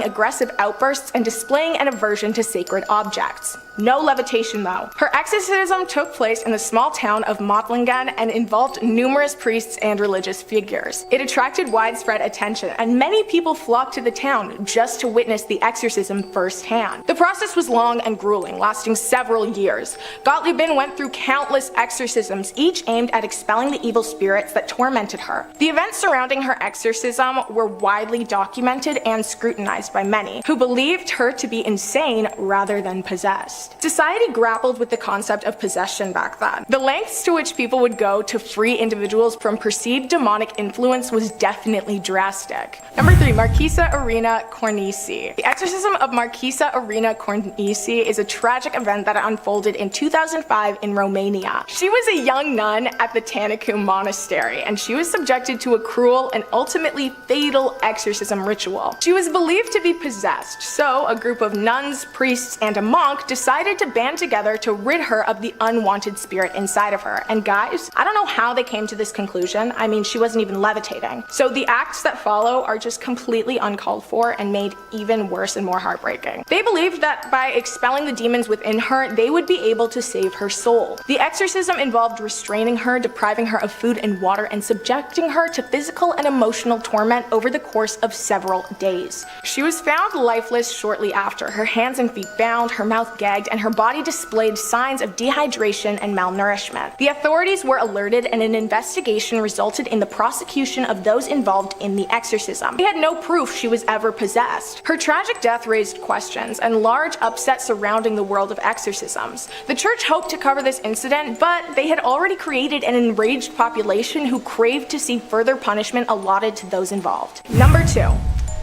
aggressive outbursts, and displaying an aversion to sacred objects. No levitation though. Her exorcism took place in the small town of Mottlingen and involved numerous priests and religious figures. It attracted widespread attention, and many people flocked to the town just to witness the exorcism firsthand. The process was long and grueling, lasting several years. Gottliebin went through countless exorcisms, each aimed at expelling the evil spirits that tormented her. The events surrounding her exorcism were widely documented and scrutinized by many, who believed her to be insane rather than possessed. Society grappled with the concept of possession back then. The lengths to which people would go to free individuals from perceived demonic influence was definitely drastic. Number 3. Marchesa Irina Cornisi. The exorcism of Marchesa Irina Cornisi is a tragic event that unfolded in 2005 in Romania. She was a young nun at the Tanakum Monastery, and she was subjected to a cruel and ultimately fatal exorcism ritual. She was believed to be possessed, so a group of nuns, priests, and a monk decided to band together to rid her of the unwanted spirit inside of her. And guys, I don't know how they came to this conclusion. I mean, she wasn't even levitating. So the acts that follow are just completely uncalled for and made even worse and more heartbreaking. They believed that by expelling the demons within her, they would be able to save her soul. The exorcism involved restraining her, depriving her of food and water, and subjecting her to physical and emotional torment over the course of several days. She was found lifeless shortly after, her hands and feet bound, her mouth gagged, and her body displayed signs of dehydration and malnourishment. The authorities were alerted, and an investigation resulted in the prosecution of those involved in the exorcism. They had no proof she was ever possessed. Her tragic death raised questions and large upset surrounding the world of exorcisms. The church hoped to cover this incident, but they had already created an enraged population who craved to see further punishment allotted to those involved. Number 2.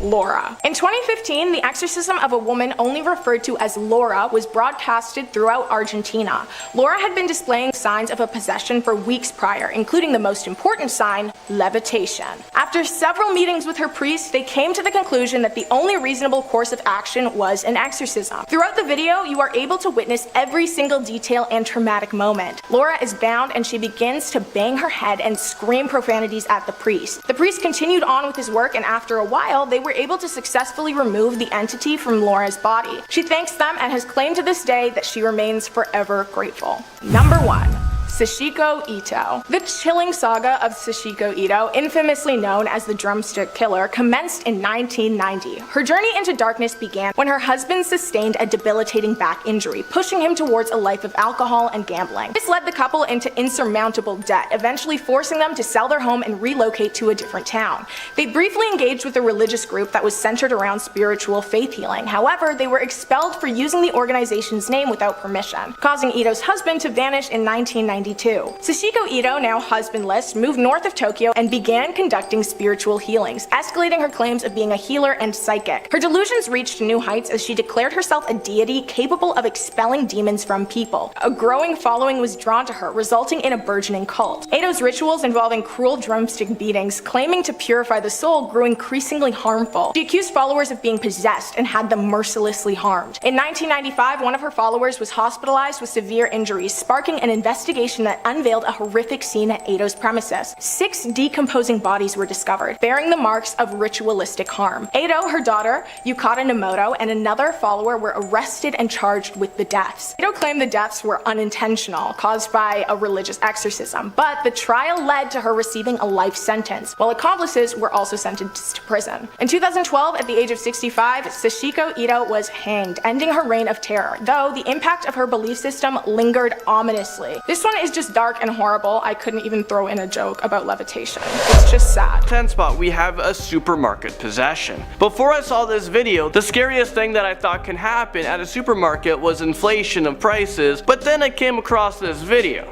Laura. In 2015, the exorcism of a woman only referred to as Laura was broadcasted throughout Argentina. Laura had been displaying signs of a possession for weeks prior, including the most important sign, levitation. After several meetings with her priest, they came to the conclusion that the only reasonable course of action was an exorcism. Throughout the video, you are able to witness every single detail and traumatic moment. Laura is bound and she begins to bang her head and scream profanities at the priest. The priest continued on with his work, and after a while, they were able to successfully remove the entity from Laura's body. She thanks them and has claimed to this day that she remains forever grateful. Number 1. Sachiko Ito. The chilling saga of Sachiko Ito, infamously known as the Drumstick Killer, commenced in 1990. Her journey into darkness began when her husband sustained a debilitating back injury, pushing him towards a life of alcohol and gambling. This led the couple into insurmountable debt, eventually forcing them to sell their home and relocate to a different town. They briefly engaged with a religious group that was centered around spiritual faith healing. However, they were expelled for using the organization's name without permission, causing Ito's husband to vanish in 1992. Sachiko Ito, now husbandless, moved north of Tokyo and began conducting spiritual healings, escalating her claims of being a healer and psychic. Her delusions reached new heights as she declared herself a deity capable of expelling demons from people. A growing following was drawn to her, resulting in a burgeoning cult. Ito's rituals involving cruel drumstick beatings, claiming to purify the soul, grew increasingly harmful. She accused followers of being possessed and had them mercilessly harmed. In 1995, one of her followers was hospitalized with severe injuries, sparking an investigation investigation that unveiled a horrific scene at Ato's premises. 6 decomposing bodies were discovered, bearing the marks of ritualistic harm. Ato, her daughter, Yukata Nomoto, and another follower were arrested and charged with the deaths. Ato claimed the deaths were unintentional, caused by a religious exorcism, but the trial led to her receiving a life sentence, while accomplices were also sentenced to prison. In 2012, at the age of 65, Sachiko Ito was hanged, ending her reign of terror, though the impact of her belief system lingered ominously. This one is just dark and horrible. I couldn't even throw in a joke about levitation. It's just sad. 10th spot, we have a supermarket possession. Before I saw this video, the scariest thing that I thought can happen at a supermarket was inflation of prices, but then I came across this video.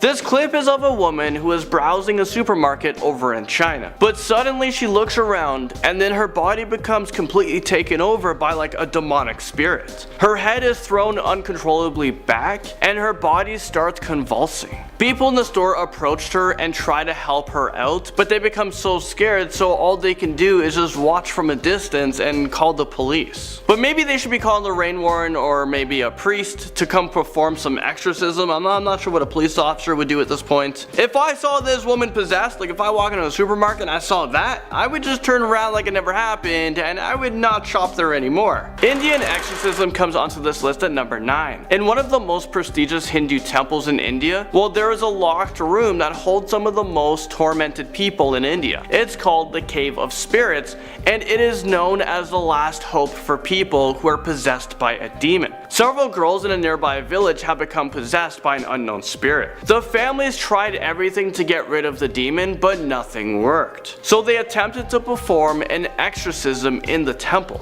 This clip is of a woman who is browsing a supermarket over in China. But suddenly she looks around and then her body becomes completely taken over by like a demonic spirit. Her head is thrown uncontrollably back and her body starts convulsing. People in the store approached her and try to help her out, but they become so scared so all they can do is just watch from a distance and call the police. But maybe they should be calling the rain warden or maybe a priest to come perform some exorcism. I'm not sure what a police officer would do at this point. If I saw this woman possessed, like if I walk into a supermarket and I saw that, I would just turn around like it never happened and I would not shop there anymore. Indian exorcism comes onto this list at number 9. In one of the most prestigious Hindu temples in India, well, there is a locked room that holds some of the most tormented people in India. It's called the Cave of Spirits and it is known as the last hope for people who are possessed by a demon. Several girls in a nearby village have become possessed by an unknown spirit. The families tried everything to get rid of the demon, but nothing worked. So they attempted to perform an exorcism in the temple.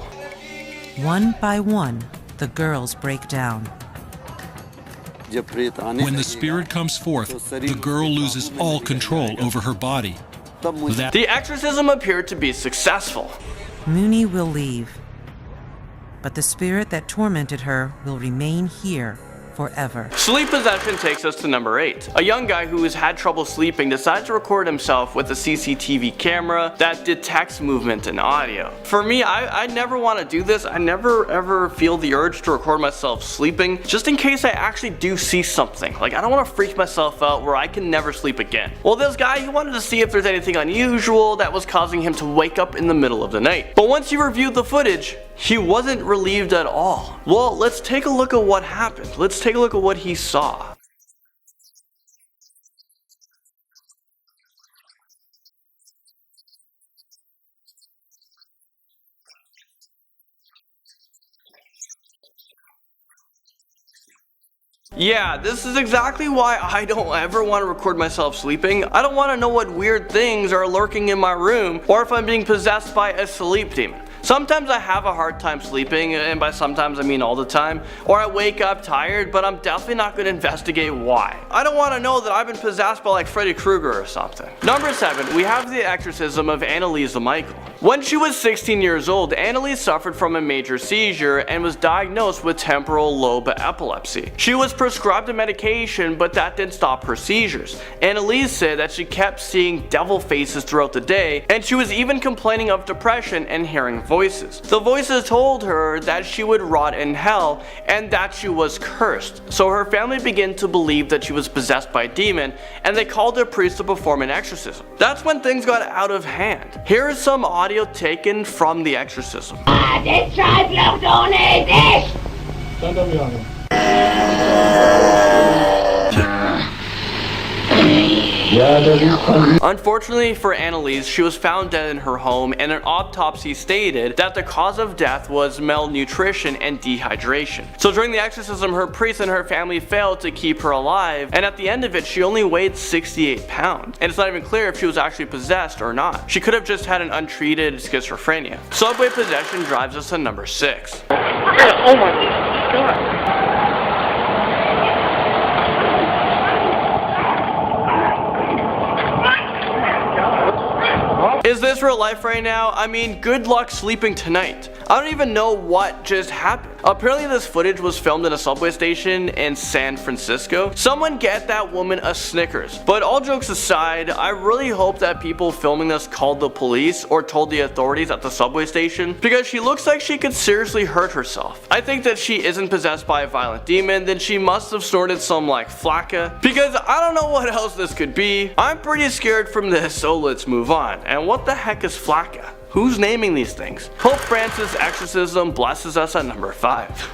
One by one, the girls break down. When the spirit comes forth, the girl loses all control over her body. The exorcism appeared to be successful. Mooney will leave, but the spirit that tormented her will remain here forever. Sleep possession takes us to number 8. A young guy who has had trouble sleeping decides to record himself with a CCTV camera that detects movement and audio. For me, I never want to do this. I never ever feel the urge to record myself sleeping, just in case I actually do see something. Like, I don't want to freak myself out where I can never sleep again. Well, this guy, he wanted to see if there's anything unusual that was causing him to wake up in the middle of the night. But once he reviewed the footage, he wasn't relieved at all. Well, let's take a look at what happened. Let's take a look at what he saw. Yeah, this is exactly why I don't ever want to record myself sleeping. I don't want to know what weird things are lurking in my room or if I'm being possessed by a sleep demon. Sometimes I have a hard time sleeping, and by sometimes I mean all the time, or I wake up tired, but I'm definitely not going to investigate why. I don't want to know that I've been possessed by like Freddy Krueger or something. Number 7, we have the exorcism of Annalise Michael. When she was 16 years old, Annalise suffered from a major seizure and was diagnosed with temporal lobe epilepsy. She was prescribed a medication, but that didn't stop her seizures. Annalise said that she kept seeing devil faces throughout the day, and she was even complaining of depression and hearing voices. The voices told her that she would rot in hell and that she was cursed. So her family began to believe that she was possessed by a demon, and they called a priest to perform an exorcism. That's when things got out of hand. Here is some audio taken from the exorcism. Unfortunately for Annalise, she was found dead in her home, and an autopsy stated that the cause of death was malnutrition and dehydration. So during the exorcism, her priest and her family failed to keep her alive, and at the end of it, she only weighed 68 pounds. And it's not even clear if she was actually possessed or not. She could have just had an untreated schizophrenia. Subway possession drives us to number 6. Oh my god. Is this real life right now? I mean, good luck sleeping tonight. I don't even know what just happened. Apparently this footage was filmed in a subway station in San Francisco. Someone get that woman a Snickers. But all jokes aside, I really hope that people filming this called the police or told the authorities at the subway station, because she looks like she could seriously hurt herself. I think that she isn't possessed by a violent demon, then she must have snorted some like flakka, because I don't know what else this could be. I'm pretty scared from this, so let's move on. And what the heck is flakka? Who's naming these things? Pope Francis' Exorcism blesses us at number 5.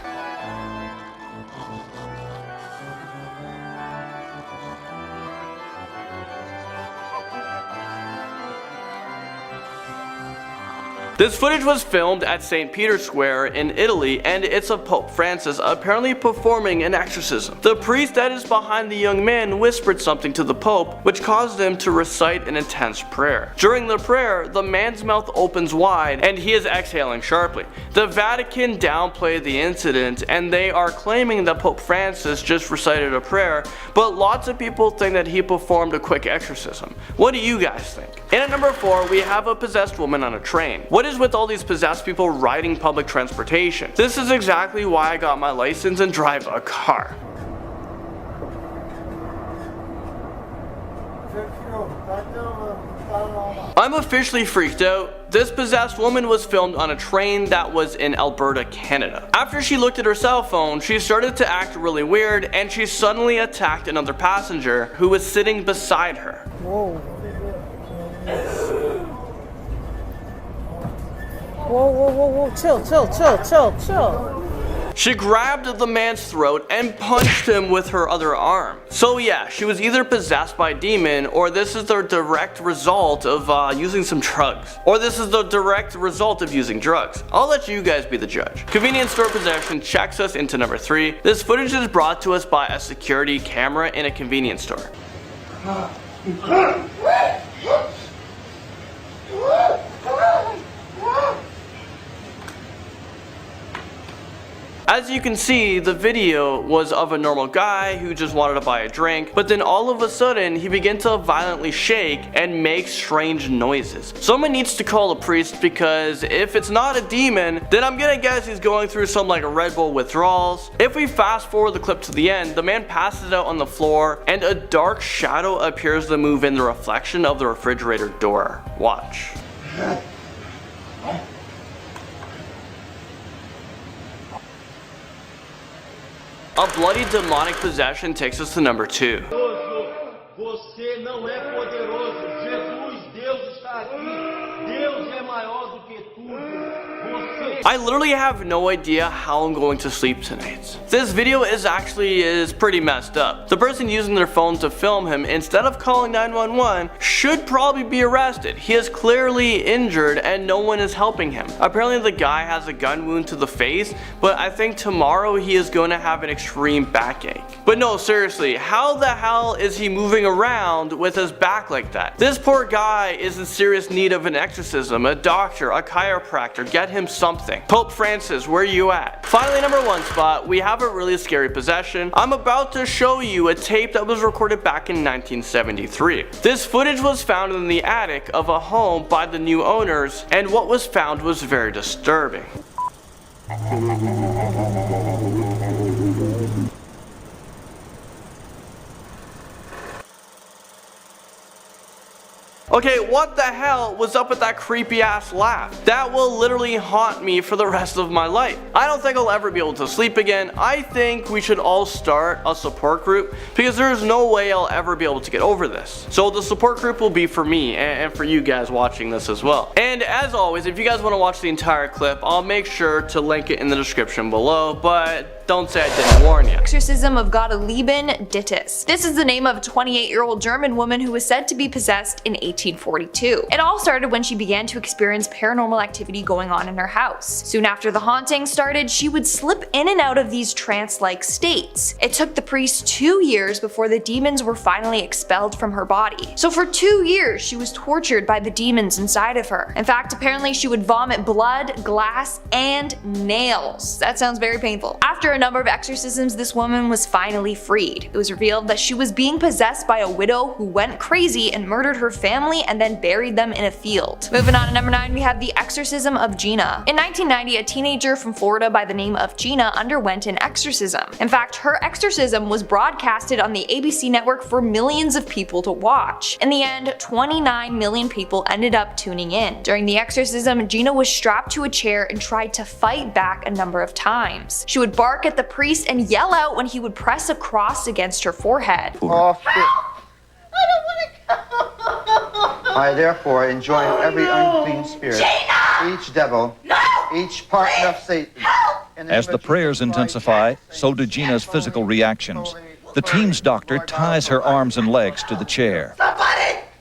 This footage was filmed at St. Peter's Square in Italy, and it's of Pope Francis apparently performing an exorcism. The priest that is behind the young man whispered something to the Pope, which caused him to recite an intense prayer. During the prayer, the man's mouth opens wide and he is exhaling sharply. The Vatican downplayed the incident, and they are claiming that Pope Francis just recited a prayer, but lots of people think that he performed a quick exorcism. What do you guys think? And at number 4, we have a possessed woman on a train. What is with all these possessed people riding public transportation? This is exactly why I got my license and drive a car. I'm officially freaked out. This possessed woman was filmed on a train that was in Alberta, Canada. After she looked at her cell phone, she started to act really weird, and she suddenly attacked another passenger who was sitting beside her. Whoa. Whoa, chill. She grabbed the man's throat and punched him with her other arm. So yeah, she was either possessed by a demon, or this is the direct result of using some drugs. Or this is the direct result of using drugs. I'll let you guys be the judge. Convenience store possession checks us into number 3. This footage is brought to us by a security camera in a convenience store. As you can see, the video was of a normal guy who just wanted to buy a drink, but then all of a sudden he began to violently shake and make strange noises. Someone needs to call a priest, because if it's not a demon, then I'm gonna guess he's going through some like Red Bull withdrawals. If we fast forward the clip to the end, the man passes out on the floor and a dark shadow appears to move in the reflection of the refrigerator door. Watch. A bloody demonic possession takes us to number 2. Você não é poderoso. Jesus, Deus está aqui. Deus é maior do que tudo. I literally have no idea how I'm going to sleep tonight. This video is pretty messed up. The person using their phone to film him, instead of calling 911, should probably be arrested. He is clearly injured and no one is helping him. Apparently the guy has a gun wound to the face, but I think tomorrow he is going to have an extreme backache. But no, seriously, how the hell is he moving around with his back like that? This poor guy is in serious need of an exorcism, a doctor, a chiropractor, get him something. Pope Francis, where you at? Finally, number 1 spot, we have a really scary possession. I'm about to show you a tape that was recorded back in 1973. This footage was found in the attic of a home by the new owners, and what was found was very disturbing. Okay, what the hell was up with that creepy ass laugh? That will literally haunt me for the rest of my life. I don't think I'll ever be able to sleep again. I think we should all start a support group, because there's no way I'll ever be able to get over this. So the support group will be for me and for you guys watching this as well. And as always, if you guys want to watch the entire clip, I'll make sure to link it in the description below, but don't say I didn't warn you. Exorcism of Gottlieben Dittis. This is the name of a 28-year-old German woman who was said to be possessed in 1842. It all started when she began to experience paranormal activity going on in her house. Soon after the haunting started, she would slip in and out of these trance-like states. It took the priest 2 years before the demons were finally expelled from her body. So for 2 years, she was tortured by the demons inside of her. In fact, apparently she would vomit blood, glass, and nails. That sounds very painful. After a number of exorcisms, this woman was finally freed. It was revealed that she was being possessed by a widow who went crazy and murdered her family and then buried them in a field. Moving on to number 9, we have the exorcism of Gina. In 1990, a teenager from Florida by the name of Gina underwent an exorcism. In fact, her exorcism was broadcasted on the ABC network for millions of people to watch. In the end, 29 million people ended up tuning in. During the exorcism, Gina was strapped to a chair and tried to fight back a number of times. She would bark at the priest and yell out when he would press a cross against her forehead. I therefore enjoin every unclean spirit, each devil, each partner of Satan. As the prayers intensify, so do Gina's physical reactions. The team's doctor ties her arms and legs to the chair.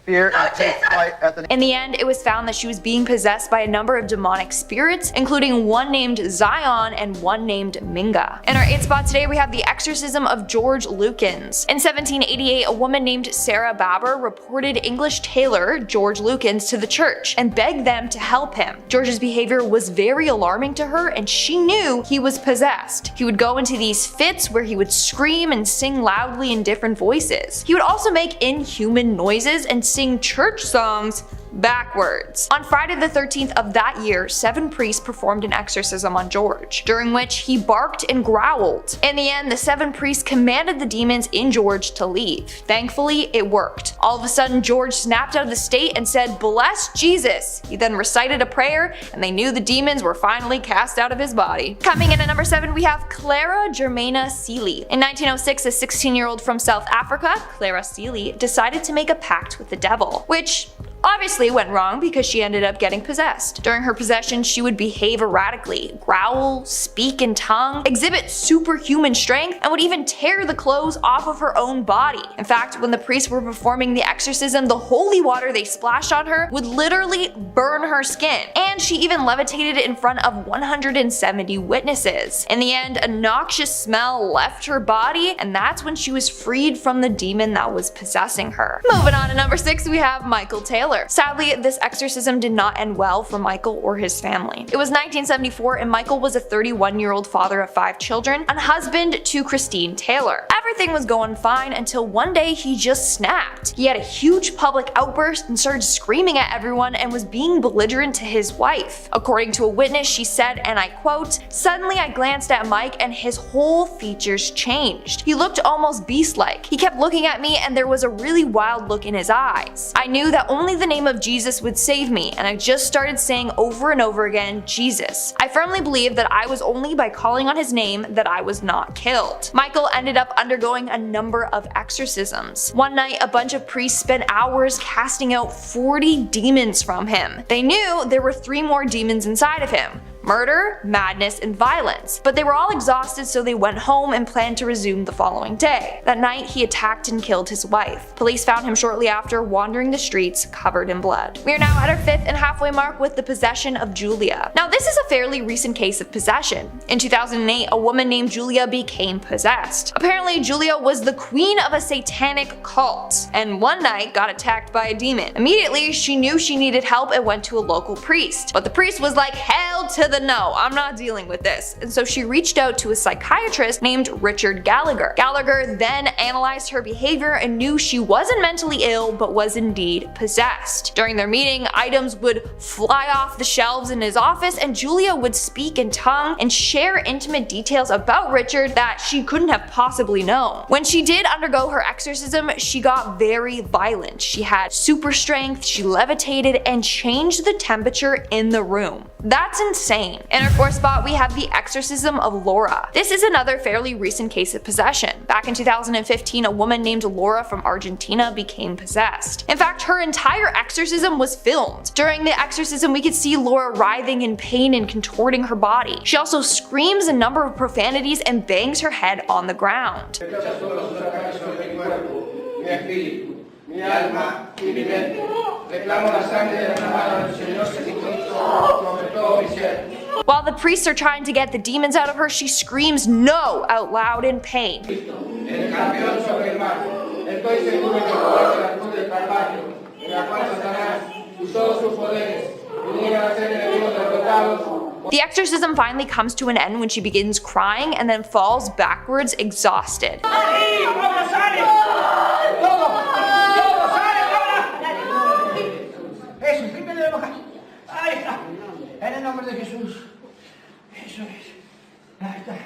Fear and take flight at the... In the end, it was found that she was being possessed by a number of demonic spirits, including one named Zion and one named Minga. In our 8th spot today, we have the exorcism of George Lukens. In 1788, a woman named Sarah Baber reported English tailor George Lukens to the church and begged them to help him. George's behavior was very alarming to her, and she knew he was possessed. He would go into these fits where he would scream and sing loudly in different voices. He would also make inhuman noises and sing church songs backwards. On Friday the 13th of that year, 7 priests performed an exorcism on George, during which he barked and growled. In the end, the 7 priests commanded the demons in George to leave. Thankfully, it worked. All of a sudden, George snapped out of the state and said, "Bless Jesus." He then recited a prayer, and they knew the demons were finally cast out of his body. Coming in at number 7, we have Clara Germaina Seeley. In 1906, a 16-year-old from South Africa, Clara Seeley, decided to make a pact with the devil, which obviously went wrong because she ended up getting possessed. During her possession, she would behave erratically, growl, speak in tongue, exhibit superhuman strength, and would even tear the clothes off of her own body. In fact, when the priests were performing the exorcism, the holy water they splashed on her would literally burn her skin, and she even levitated in front of 170 witnesses. In the end, a noxious smell left her body, and that's when she was freed from the demon that was possessing her. Moving on to number 6, we have Michael Taylor. Sadly, this exorcism did not end well for Michael or his family. It was 1974, and Michael was a 31-year-old father of 5 children and husband to Christine Taylor. Everything was going fine until one day he just snapped. He had a huge public outburst and started screaming at everyone and was being belligerent to his wife. According to a witness, she said, and I quote, "Suddenly I glanced at Mike and his whole features changed. He looked almost beast-like. He kept looking at me and there was a really wild look in his eyes. I knew that only the name of Jesus would save me, and I just started saying over and over again, Jesus. I firmly believe that I was only by calling on his name that I was not killed." Michael ended up undergoing a number of exorcisms. One night, a bunch of priests spent hours casting out 40 demons from him. They knew there were 3 more demons inside of him: murder, madness, and violence. But they were all exhausted, so they went home and planned to resume the following day. That night, he attacked and killed his wife. Police found him shortly after, wandering the streets covered in blood. We are now at our 5th and halfway mark with the possession of Julia. Now, this is a fairly recent case of possession. In 2008, a woman named Julia became possessed. Apparently, Julia was the queen of a satanic cult, and one night got attacked by a demon. Immediately, she knew she needed help and went to a local priest. But the priest was like, "Hell to the no, I'm not dealing with this." And so she reached out to a psychiatrist named Richard Gallagher. Gallagher then analyzed her behavior and knew she wasn't mentally ill but was indeed possessed. During their meeting, items would fly off the shelves in his office and Julia would speak in tongue and share intimate details about Richard that she couldn't have possibly known. When she did undergo her exorcism, she got very violent. She had super strength, she levitated, and changed the temperature in the room. That's insane. In our 4th spot, we have the exorcism of Laura. This is another fairly recent case of possession. Back in 2015, a woman named Laura from Argentina became possessed. In fact, her entire exorcism was filmed. During the exorcism, we could see Laura writhing in pain and contorting her body. She also screams a number of profanities and bangs her head on the ground. While the priests are trying to get the demons out of her, she screams "no" out loud in pain. The exorcism finally comes to an end when she begins crying and then falls backwards exhausted. En el nombre de Jesús. Eso es. Ahí está.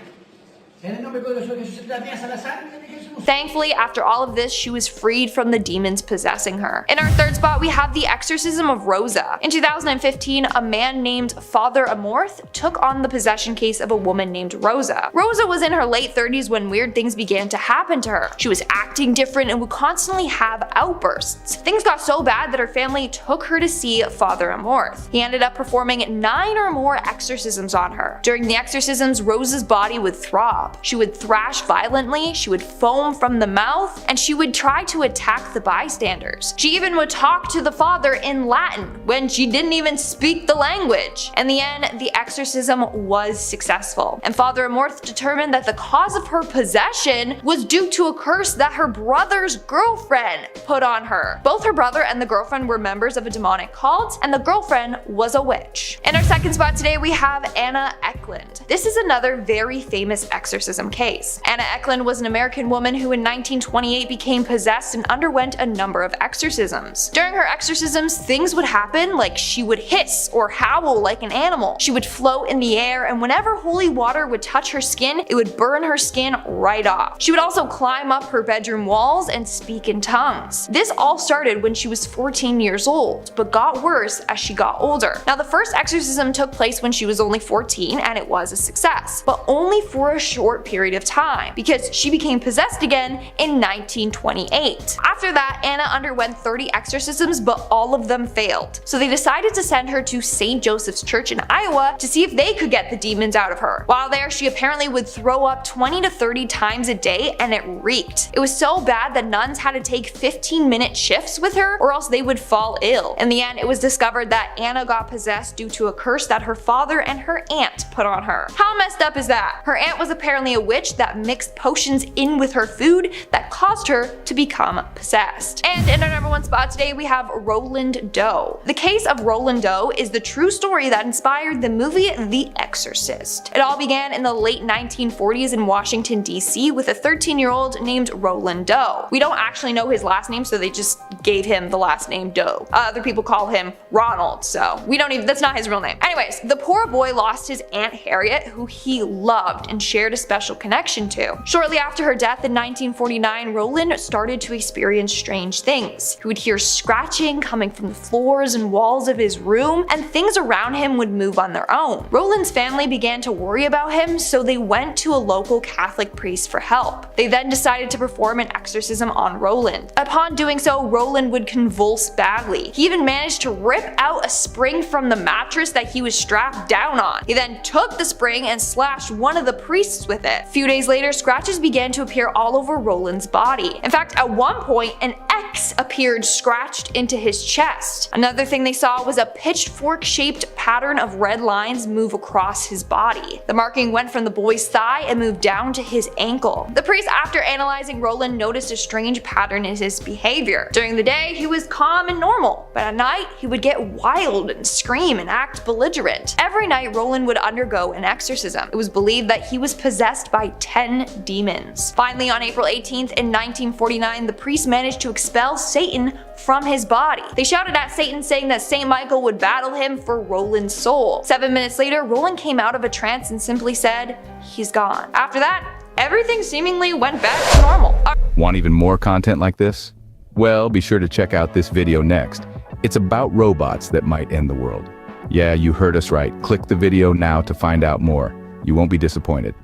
En el nombre poderoso de Jesús, gracias a la sangre de Jesús. Thankfully, after all of this, she was freed from the demons possessing her. In our third spot, we have the exorcism of Rosa. In 2015, a man named Father Amorth took on the possession case of a woman named Rosa. Rosa was in her late 30s when weird things began to happen to her. She was acting different and would constantly have outbursts. Things got so bad that her family took her to see Father Amorth. He ended up performing 9 or more exorcisms on her. During the exorcisms, Rosa's body would throb. She would thrash violently, she would foam from the mouth, and she would try to attack the bystanders. She even would talk to the father in Latin when she didn't even speak the language. In the end, the exorcism was successful, and Father Amorth determined that the cause of her possession was due to a curse that her brother's girlfriend put on her. Both her brother and the girlfriend were members of a demonic cult, and the girlfriend was a witch. In our second spot today, we have Anna Eklund. This is another very famous exorcism case. Anna Eklund was an American woman who in 1928 became possessed and underwent a number of exorcisms. During her exorcisms, things would happen like she would hiss or howl like an animal. She would float in the air, and whenever holy water would touch her skin, it would burn her skin right off. She would also climb up her bedroom walls and speak in tongues. This all started when she was 14 years old, but got worse as she got older. Now, the first exorcism took place when she was only 14, and it was a success, but only for a short period of time, because she became possessed again in 1928. After that, Anna underwent 30 exorcisms, but all of them failed. So they decided to send her to St. Joseph's Church in Iowa to see if they could get the demons out of her. While there, she apparently would throw up 20 to 30 times a day, and it reeked. It was so bad that nuns had to take 15-minute shifts with her, or else they would fall ill. In the end, it was discovered that Anna got possessed due to a curse that her father and her aunt put on her. How messed up is that? Her aunt was apparently a witch that mixed potions in with her food that caused her to become possessed. And in our number 1 spot today, we have Roland Doe. The case of Roland Doe is the true story that inspired the movie The Exorcist. It all began in the late 1940s in Washington, D.C. with a 13-year-old named Roland Doe. We don't actually know his last name, so they just gave him the last name Doe. Other people call him Ronald, so we don't even, that's not his real name. Anyways, the poor boy lost his Aunt Harriet, who he loved and shared a special connection to. Shortly after her death in 1949, Roland started to experience strange things. He would hear scratching coming from the floors and walls of his room, and things around him would move on their own. Roland's family began to worry about him, so they went to a local Catholic priest for help. They then decided to perform an exorcism on Roland. Upon doing so, Roland would convulse badly. He even managed to rip out a spring from the mattress that he was strapped down on. He then took the spring and slashed one of the priests with it. A few days later, scratches began to appear all over Roland's body. In fact, at one point, an X appeared scratched into his chest. Another thing they saw was a pitchfork-shaped pattern of red lines move across his body. The marking went from the boy's thigh and moved down to his ankle. The priest, after analyzing Roland, noticed a strange pattern in his behavior. During the day, he was calm and normal, but at night, he would get wild and scream and act belligerent. Every night, Roland would undergo an exorcism. It was believed that he was possessed by 10 demons. Finally, on April 18th in 1949, the priest managed to expel Satan from his body. They shouted at Satan, saying that St. Michael would battle him for Roland's soul. 7 minutes later, Roland came out of a trance and simply said, "He's gone." After that, everything seemingly went back to normal. Want even more content like this? Well, be sure to check out this video next. It's about robots that might end the world. Yeah, you heard us right. Click the video now to find out more. You won't be disappointed.